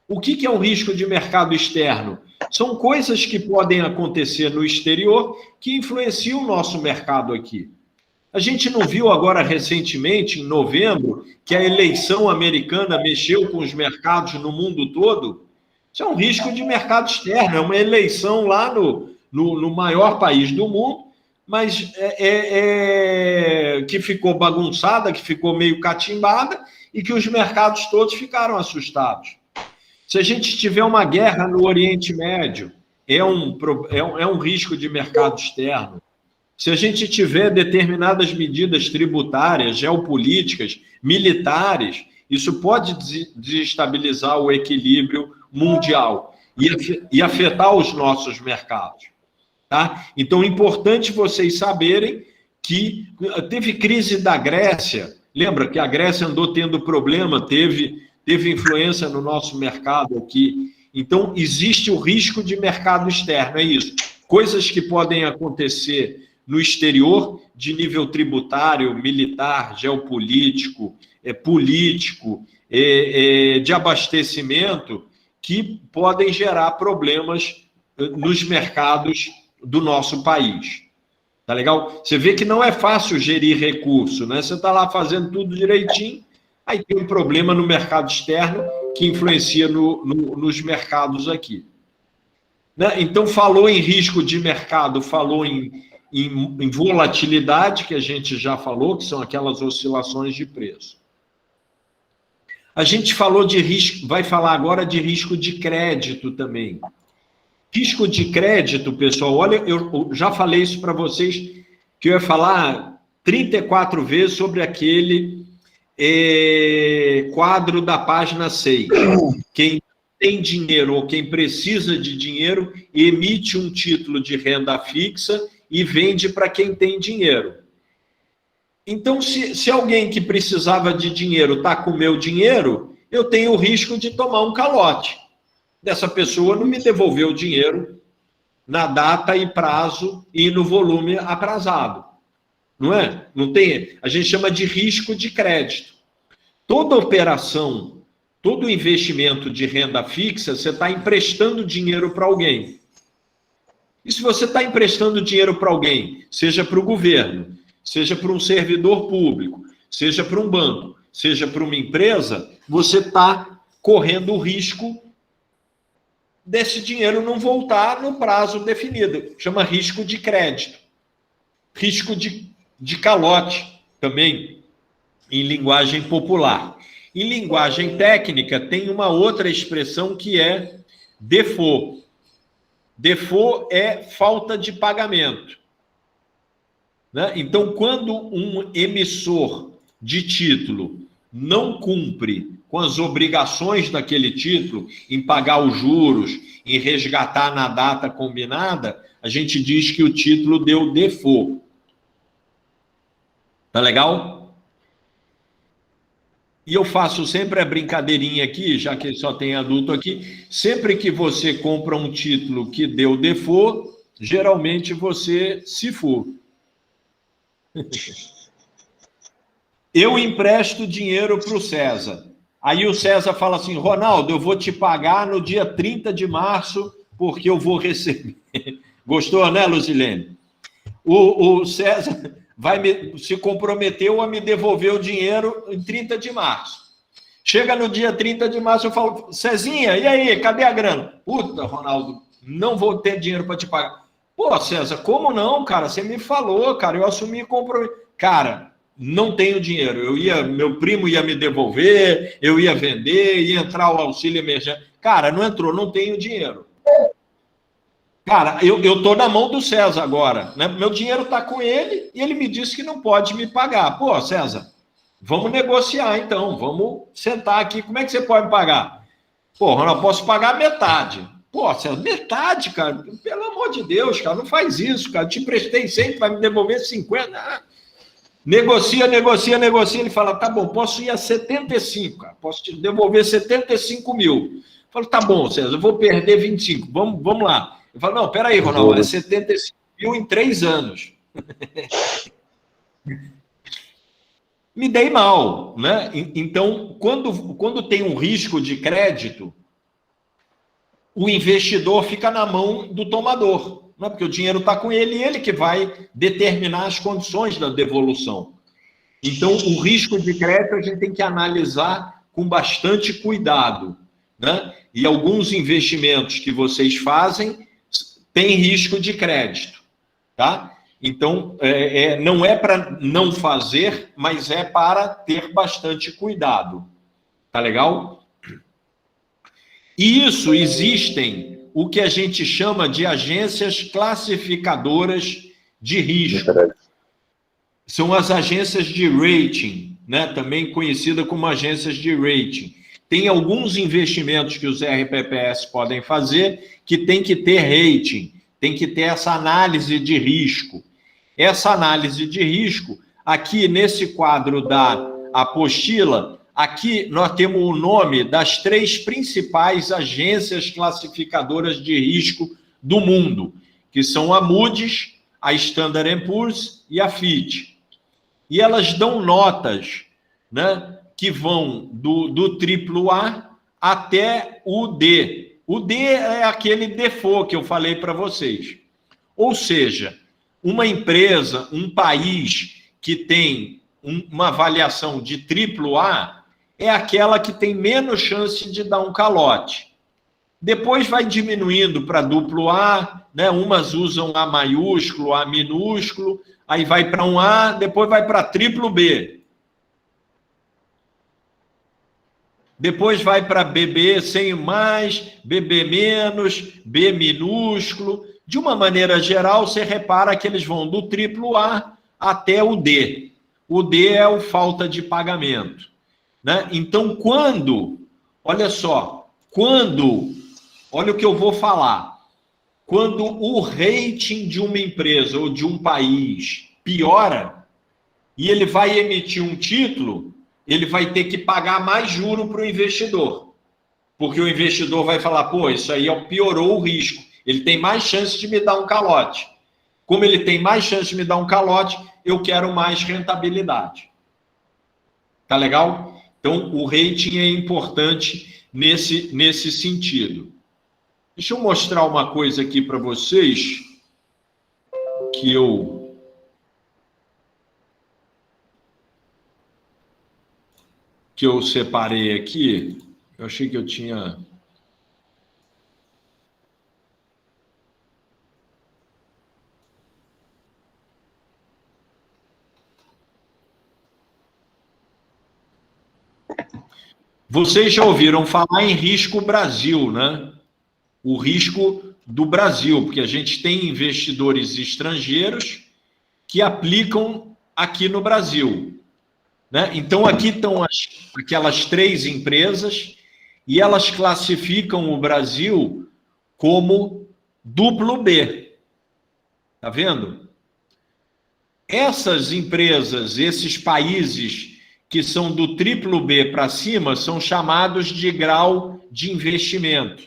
[SPEAKER 1] O que é um risco de mercado externo? São coisas que podem acontecer no exterior que influenciam o nosso mercado aqui. A gente não viu agora recentemente, em novembro, que a eleição americana mexeu com os mercados no mundo todo? Isso é um risco de mercado externo, é uma eleição lá no maior país do mundo, mas que ficou bagunçada, que ficou meio catimbada e que os mercados todos ficaram assustados. Se a gente tiver uma guerra no Oriente Médio, é um risco de mercado externo. Se a gente tiver determinadas medidas tributárias, geopolíticas, militares, isso pode desestabilizar o equilíbrio mundial e afetar os nossos mercados. Tá? Então, é importante vocês saberem que teve crise da Grécia, Lembra que a Grécia andou tendo problema, teve influência no nosso mercado aqui. Então, existe o risco de mercado externo, é isso. Coisas que podem acontecer no exterior, de nível tributário, militar, geopolítico, político, de abastecimento, que podem gerar problemas nos mercados do nosso país. Tá legal? Você vê que não é fácil gerir recurso, né? Você está lá fazendo tudo direitinho, aí tem um problema no mercado externo que influencia nos mercados aqui. Né? Então, falou em risco de mercado, falou em volatilidade, que a gente já falou, que são aquelas oscilações de preço. A gente falou de risco, vai falar agora de risco de crédito também. Risco de crédito, pessoal, olha, eu já falei isso para vocês, que eu ia falar 34 vezes sobre aquele quadro da página 6. Quem tem dinheiro ou quem precisa de dinheiro emite um título de renda fixa e vende para quem tem dinheiro. Então, se alguém que precisava de dinheiro está com o meu dinheiro, eu tenho o risco de tomar um calote. Dessa pessoa não me devolver o dinheiro na data e prazo e no volume aprazado. Não é? Não tem, a gente chama de risco de crédito. Toda operação, todo investimento de renda fixa, você está emprestando dinheiro para alguém. E se você está emprestando dinheiro para alguém, seja para o governo, seja para um servidor público, seja para um banco, seja para uma empresa, você está correndo o risco desse dinheiro não voltar no prazo definido. Chama risco de crédito. Risco de calote, também, em linguagem popular. Em linguagem técnica, tem uma outra expressão que é default. Default é falta de pagamento. Né? Então, quando um emissor de título não cumpre com as obrigações daquele título, em pagar os juros, em resgatar na data combinada, a gente diz que o título deu default. Tá legal? E eu faço sempre a brincadeirinha aqui, já que só tem adulto aqui, sempre que você compra um título que deu default, geralmente você se for. Eu empresto dinheiro para o César. Aí o César fala assim, Ronaldo, eu vou te pagar no dia 30 de março, porque eu vou receber. Gostou, né, Lucilene? O César se comprometeu a me devolver o dinheiro em 30 de março. Chega no dia 30 de março, eu falo, Cezinha, e aí, cadê a grana? Puta, Ronaldo, não vou ter dinheiro para te pagar. Pô, César, como não, cara? Você me falou, cara, eu assumi compromisso. Cara, não tenho dinheiro. Meu primo ia me devolver, eu ia vender, ia entrar o auxílio emergente. Cara, não entrou, não tenho dinheiro. Cara, eu estou na mão do César agora, né? Meu dinheiro está com ele e ele me disse que não pode me pagar. Pô, César, vamos negociar então, vamos sentar aqui. Como é que você pode me pagar? Pô, Ronaldo, posso pagar metade. Pô, César, metade, cara? Pelo amor de Deus, cara, não faz isso, cara. Eu te emprestei 100, vai me devolver 50. Ah. Negocia. Ele fala, tá bom, posso ir a 75, cara. Posso te devolver 75 mil. Eu falo, tá bom, César, eu vou perder 25. Vamos lá. Eu falo, não, peraí, Ronaldo, é 75 mil em 3 anos. Me dei mal, né? Então, quando tem um risco de crédito, o investidor fica na mão do tomador, né? Porque o dinheiro está com ele e ele que vai determinar as condições da devolução. Então, o risco de crédito a gente tem que analisar com bastante cuidado, né? E alguns investimentos que vocês fazem têm risco de crédito, tá? Então, não é para não fazer, mas é para ter bastante cuidado. Tá legal? E isso existem o que a gente chama de agências classificadoras de risco. São as agências de rating, né? Também conhecida como agências de rating. Tem alguns investimentos que os RPPS podem fazer que tem que ter rating, tem que ter essa análise de risco. Essa análise de risco, aqui nesse quadro da a apostila, aqui nós temos o nome das 3 principais agências classificadoras de risco do mundo, que são a Moody's, a Standard & Poor's e a Fitch. E elas dão notas, né, que vão do AAA até o D. O D é aquele default que eu falei para vocês. Ou seja, uma empresa, um país que tem uma avaliação de AAA é aquela que tem menos chance de dar um calote. Depois vai diminuindo para AA, né? Umas usam A maiúsculo, A minúsculo, aí vai para um A, depois vai para triplo B. Depois vai para BB sem mais, BB menos, B minúsculo. De uma maneira geral, você repara que eles vão do AAA até o D. O D é o falta de pagamento, né? Então, olha só, olha o que eu vou falar. Quando o rating de uma empresa ou de um país piora e ele vai emitir um título, ele vai ter que pagar mais juro para o investidor. Porque o investidor vai falar, pô, isso aí piorou o risco. Ele tem mais chance de me dar um calote. Como ele tem mais chance de me dar um calote, eu quero mais rentabilidade. Tá legal? Então, o rating é importante nesse sentido. Deixa eu mostrar uma coisa aqui para vocês que eu separei aqui. Eu achei que eu tinha... Vocês já ouviram falar em risco Brasil, né? O risco do Brasil, porque a gente tem investidores estrangeiros que aplicam aqui no Brasil, né? Então, aqui estão aquelas 3 empresas e elas classificam o Brasil como duplo B. Tá vendo? Essas empresas, esses países que são do triplo B para cima, são chamados de grau de investimento.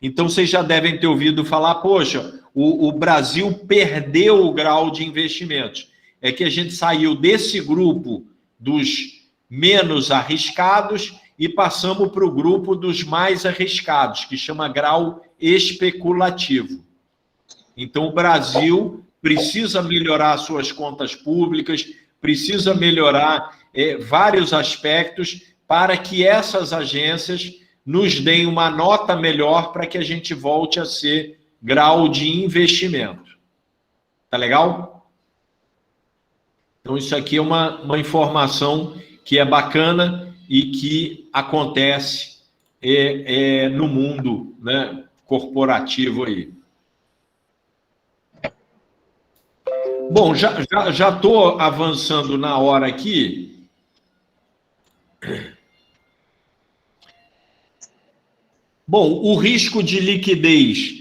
[SPEAKER 1] Então, vocês já devem ter ouvido falar, poxa, o Brasil perdeu o grau de investimentos. É que a gente saiu desse grupo dos menos arriscados e passamos para o grupo dos mais arriscados, que chama grau especulativo. Então, o Brasil precisa melhorar suas contas públicas, precisa melhorar vários aspectos para que essas agências nos deem uma nota melhor para que a gente volte a ser grau de investimento. Tá legal? Então, isso aqui é uma informação que é bacana e que acontece no mundo, né, corporativo aí. Bom, já estou avançando na hora aqui. Bom, o risco de liquidez.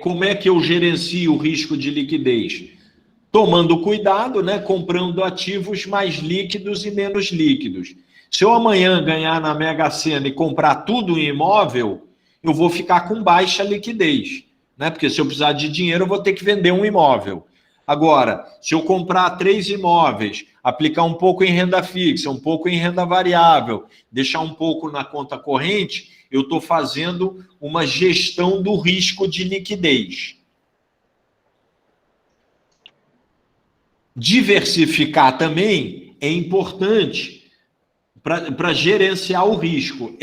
[SPEAKER 1] Como é que eu gerencio o risco de liquidez? Tomando cuidado, né? Comprando ativos mais líquidos e menos líquidos. Se eu amanhã ganhar na Mega Sena e comprar tudo em imóvel, eu vou ficar com baixa liquidez, né? Porque se eu precisar de dinheiro, eu vou ter que vender um imóvel. Agora, se eu comprar 3 imóveis, aplicar um pouco em renda fixa, um pouco em renda variável, deixar um pouco na conta corrente, eu estou fazendo uma gestão do risco de liquidez. Diversificar também é importante para gerenciar o risco,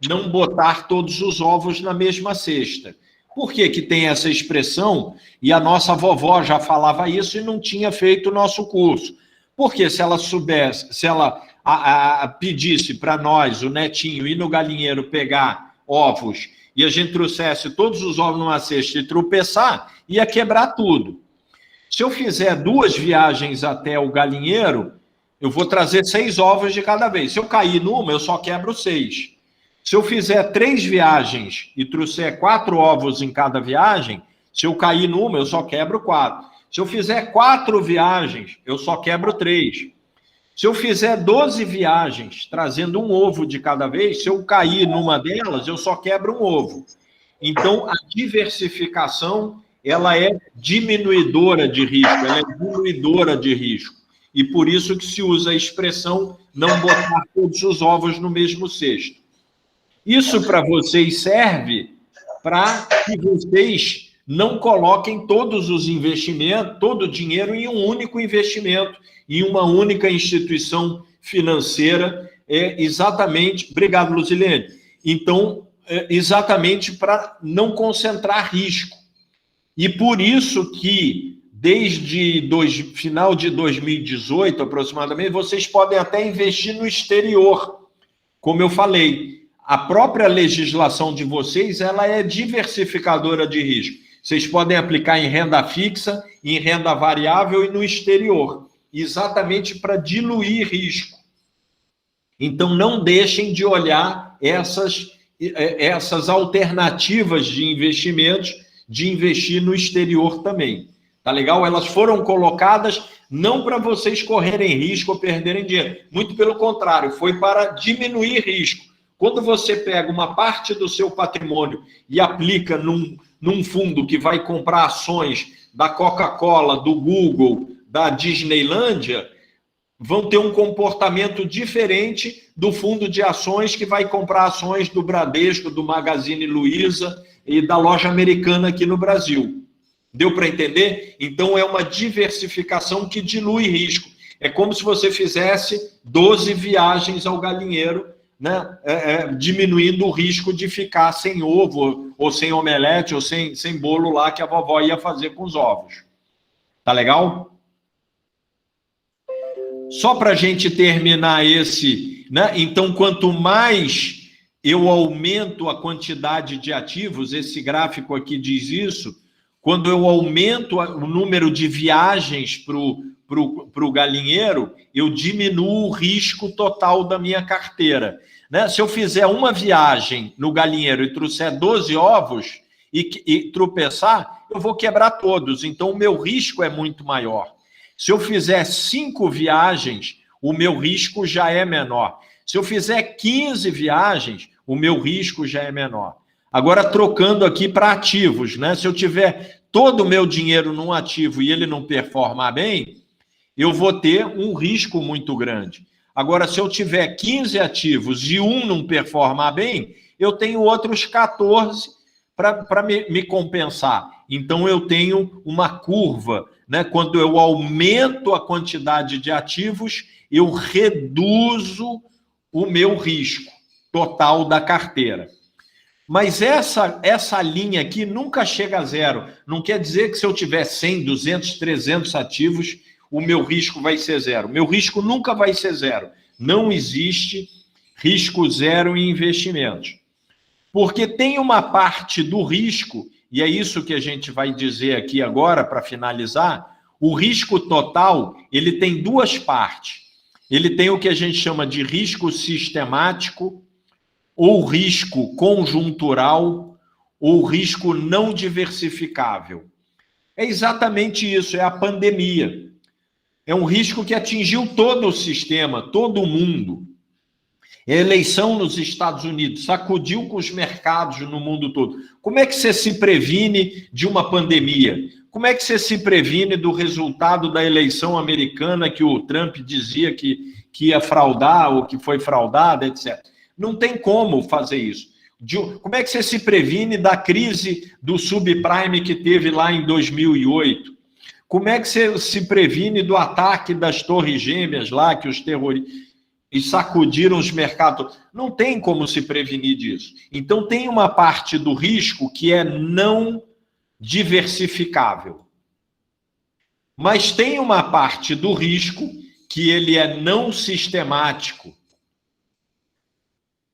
[SPEAKER 1] não botar todos os ovos na mesma cesta. Por que que tem essa expressão? E a nossa vovó já falava isso e não tinha feito o nosso curso. Porque se ela soubesse, se ela pedisse para nós, o netinho, ir no galinheiro pegar ovos e a gente trouxesse todos os ovos numa cesta e tropeçar, ia quebrar tudo. Se eu fizer 2 viagens até o galinheiro, eu vou trazer 6 ovos de cada vez. Se eu cair numa, eu só quebro 6. Se eu fizer 3 viagens e trouxer 4 ovos em cada viagem, se eu cair numa, eu só quebro 4. Se eu fizer 4 viagens, eu só quebro 3. Se eu fizer 12 viagens, trazendo um ovo de cada vez, se eu cair numa delas, eu só quebro um ovo. Então, a diversificação, ela é diminuidora de risco, ela é diminuidora de risco. E por isso que se usa a expressão não botar todos os ovos no mesmo cesto. Isso para vocês serve para que vocês não coloquem todos os investimentos, todo o dinheiro em um único investimento, em uma única instituição financeira, exatamente... Obrigado, Luzilene. Então, exatamente para não concentrar risco. E por isso que, desde final de 2018, aproximadamente, vocês podem até investir no exterior. Como eu falei, a própria legislação de vocês, ela é diversificadora de risco. Vocês podem aplicar em renda fixa, em renda variável e no exterior, exatamente para diluir risco. Então, não deixem de olhar essas alternativas de investimentos, de investir no exterior também. Tá legal? Elas foram colocadas não para vocês correrem risco ou perderem dinheiro. Muito pelo contrário, foi para diminuir risco. Quando você pega uma parte do seu patrimônio e aplica num fundo que vai comprar ações da Coca-Cola, do Google, da Disneylândia, vão ter um comportamento diferente do fundo de ações que vai comprar ações do Bradesco, do Magazine Luiza e da loja americana aqui no Brasil. Deu para entender? Então, é uma diversificação que dilui risco. É como se você fizesse 12 viagens ao galinheiro, né? Diminuindo o risco de ficar sem ovo, ou sem omelete, ou sem bolo lá que a vovó ia fazer com os ovos. Tá legal? Só para a gente terminar esse... né? Então, quanto mais eu aumento a quantidade de ativos, esse gráfico aqui diz isso, quando eu aumento o número de viagens para o galinheiro, eu diminuo o risco total da minha carteira. Né? Se eu fizer uma viagem no galinheiro e trouxer 12 ovos e tropeçar, eu vou quebrar todos. Então, o meu risco é muito maior. Se eu fizer 5 viagens, o meu risco já é menor. Se eu fizer 15 viagens, o meu risco já é menor. Agora, trocando aqui para ativos, né? Se eu tiver todo o meu dinheiro num ativo e ele não performar bem, eu vou ter um risco muito grande. Agora, se eu tiver 15 ativos e um não performar bem, eu tenho outros 14 para me compensar. Então, eu tenho uma curva, né? Quando eu aumento a quantidade de ativos, eu reduzo o meu risco total da carteira. Mas essa linha aqui nunca chega a zero. Não quer dizer que se eu tiver 100, 200, 300 ativos, o meu risco vai ser zero. Meu risco nunca vai ser zero. Não existe risco zero em investimentos. Porque tem uma parte do risco, e é isso que a gente vai dizer aqui agora para finalizar, o risco total, ele tem duas partes. Ele tem o que a gente chama de risco sistemático, ou risco conjuntural, ou risco não diversificável. É exatamente isso, é a pandemia. É um risco que atingiu todo o sistema, todo o mundo. A eleição nos Estados Unidos sacudiu com os mercados no mundo todo. Como é que você se previne de uma pandemia? Como é que você se previne do resultado da eleição americana que o Trump dizia que ia fraudar ou que foi fraudada, etc.? Não tem como fazer isso. Como é que você se previne da crise do subprime que teve lá em 2008? Como é que você se previne do ataque das Torres Gêmeas lá, que os terroristas sacudiram os mercados? Não tem como se prevenir disso. Então, tem uma parte do risco que é não diversificável. Mas tem uma parte do risco que ele é não sistemático,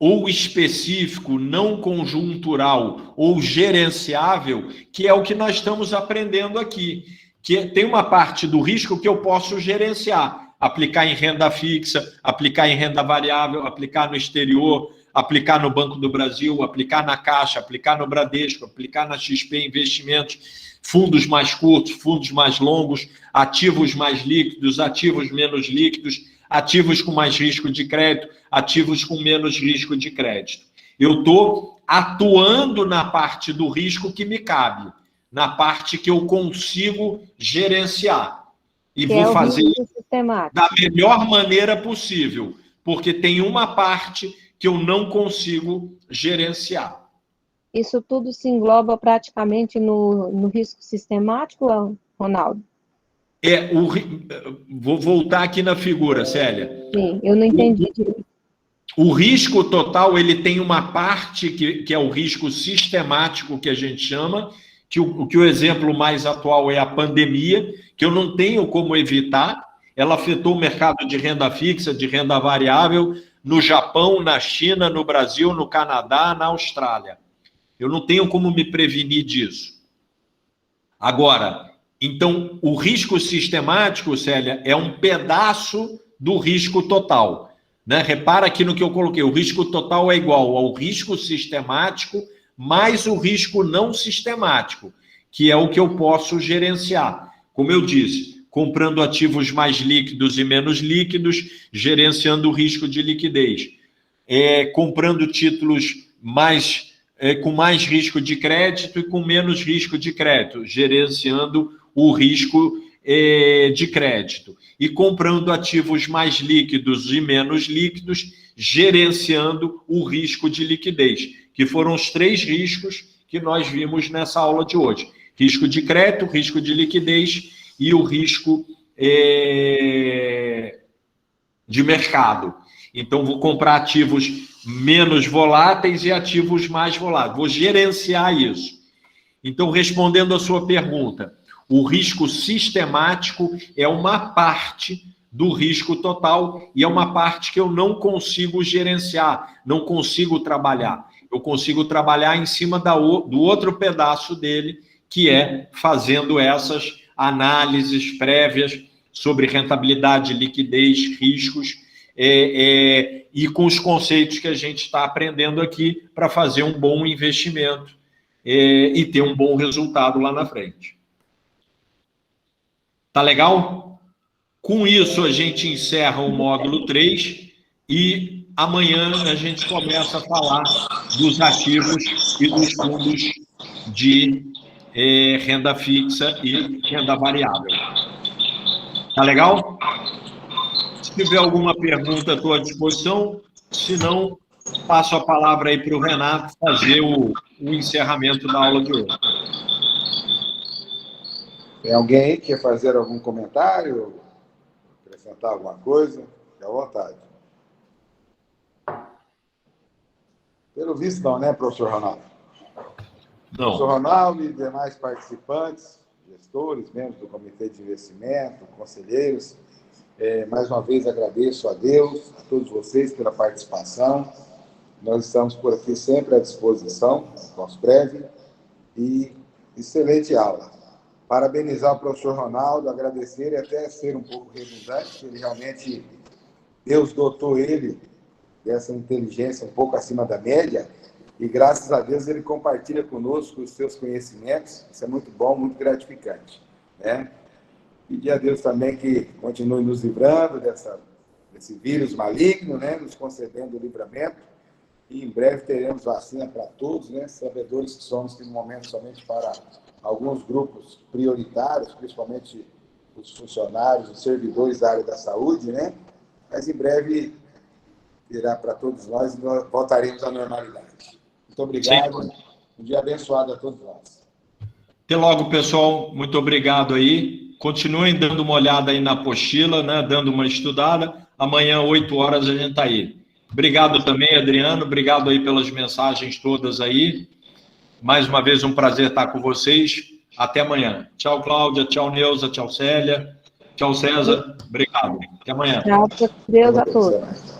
[SPEAKER 1] ou específico, não conjuntural, ou gerenciável, que é o que nós estamos aprendendo aqui. Que tem uma parte do risco que eu posso gerenciar, aplicar em renda fixa, aplicar em renda variável, aplicar no exterior, aplicar no Banco do Brasil, aplicar na Caixa, aplicar no Bradesco, aplicar na XP Investimentos. fundos mais curtos, fundos mais longos, ativos mais líquidos, ativos menos líquidos, ativos com mais risco de crédito, ativos com menos risco de crédito. Eu estou atuando na parte do risco que me cabe, na parte que eu consigo gerenciar. E vou fazer da melhor maneira possível, porque tem uma parte que eu não consigo gerenciar.
[SPEAKER 3] Isso tudo se engloba praticamente no risco sistemático, Ronaldo?
[SPEAKER 1] Vou voltar aqui na figura, Célia.
[SPEAKER 3] Sim, eu não entendi.
[SPEAKER 1] O risco total, ele tem uma parte que é o risco sistemático, que a gente chama, que o exemplo mais atual é a pandemia, que eu não tenho como evitar. Ela afetou o mercado de renda fixa, de renda variável, no Japão, na China, no Brasil, no Canadá, na Austrália. Eu não tenho como me prevenir disso. Agora, então, o risco sistemático, Célia, é um pedaço do risco total. Né? Repara aqui no que eu coloquei. O risco total é igual ao risco sistemático mais o risco não sistemático, que é o que eu posso gerenciar. Como eu disse, comprando ativos mais líquidos e menos líquidos, gerenciando o risco de liquidez. Comprando títulos com mais risco de crédito e com menos risco de crédito, gerenciando o risco de crédito. E comprando ativos mais líquidos e menos líquidos, gerenciando o risco de liquidez, que foram os 3 riscos que nós vimos nessa aula de hoje. Risco de crédito, risco de liquidez e o risco de mercado. Então, vou comprar ativos menos voláteis e ativos mais voláteis. Vou gerenciar isso. Então, respondendo a sua pergunta, o risco sistemático é uma parte do risco total e é uma parte que eu não consigo gerenciar, não consigo trabalhar. Eu consigo trabalhar em cima do outro pedaço dele, que é fazendo essas análises prévias sobre rentabilidade, liquidez, riscos, e com os conceitos que a gente está aprendendo aqui para fazer um bom investimento e ter um bom resultado lá na frente. Tá legal? Com isso, a gente encerra o módulo 3 e amanhã a gente começa a falar dos ativos e dos fundos de renda fixa e renda variável. Tá legal? Se tiver alguma pergunta, estou à disposição. Se não, passo a palavra aí para o Renato fazer o encerramento da aula de hoje.
[SPEAKER 5] Tem alguém aí que quer fazer algum comentário? Acrescentar alguma coisa? Fique à vontade. Pelo visto, não, né, professor Ronaldo?
[SPEAKER 1] Não.
[SPEAKER 5] Professor Ronaldo e demais participantes, gestores, membros do Comitê de Investimento, conselheiros, mais uma vez agradeço a Deus, a todos vocês pela participação. Nós estamos por aqui sempre à disposição, pós-prévio, e excelente aula. Parabenizar o professor Ronaldo, agradecer e até ser um pouco redundante, ele realmente, Deus dotou ele dessa inteligência um pouco acima da média, e graças a Deus ele compartilha conosco os seus conhecimentos, isso é muito bom, muito gratificante, né? Pedir a Deus também que continue nos livrando desse vírus maligno, né? Nos concedendo o livramento, e em breve teremos vacina para todos, né? Sabedores que somos que no momento somente para alguns grupos prioritários, principalmente os funcionários, os servidores da área da saúde, né? Mas em breve virá para todos nós e nós voltaremos à normalidade. Muito obrigado. Sim. Um dia abençoado a todos nós.
[SPEAKER 1] Até logo, pessoal. Muito obrigado aí. Continuem dando uma olhada aí na apostila, né? Dando uma estudada. Amanhã, 8 horas, a gente está aí. Obrigado também, Adriano. Obrigado aí pelas mensagens todas aí. Mais uma vez, um prazer estar com vocês. Até amanhã. Tchau, Cláudia. Tchau, Neuza. Tchau, Célia. Tchau, César. Obrigado. Até amanhã.
[SPEAKER 3] Graças a Deus a todos.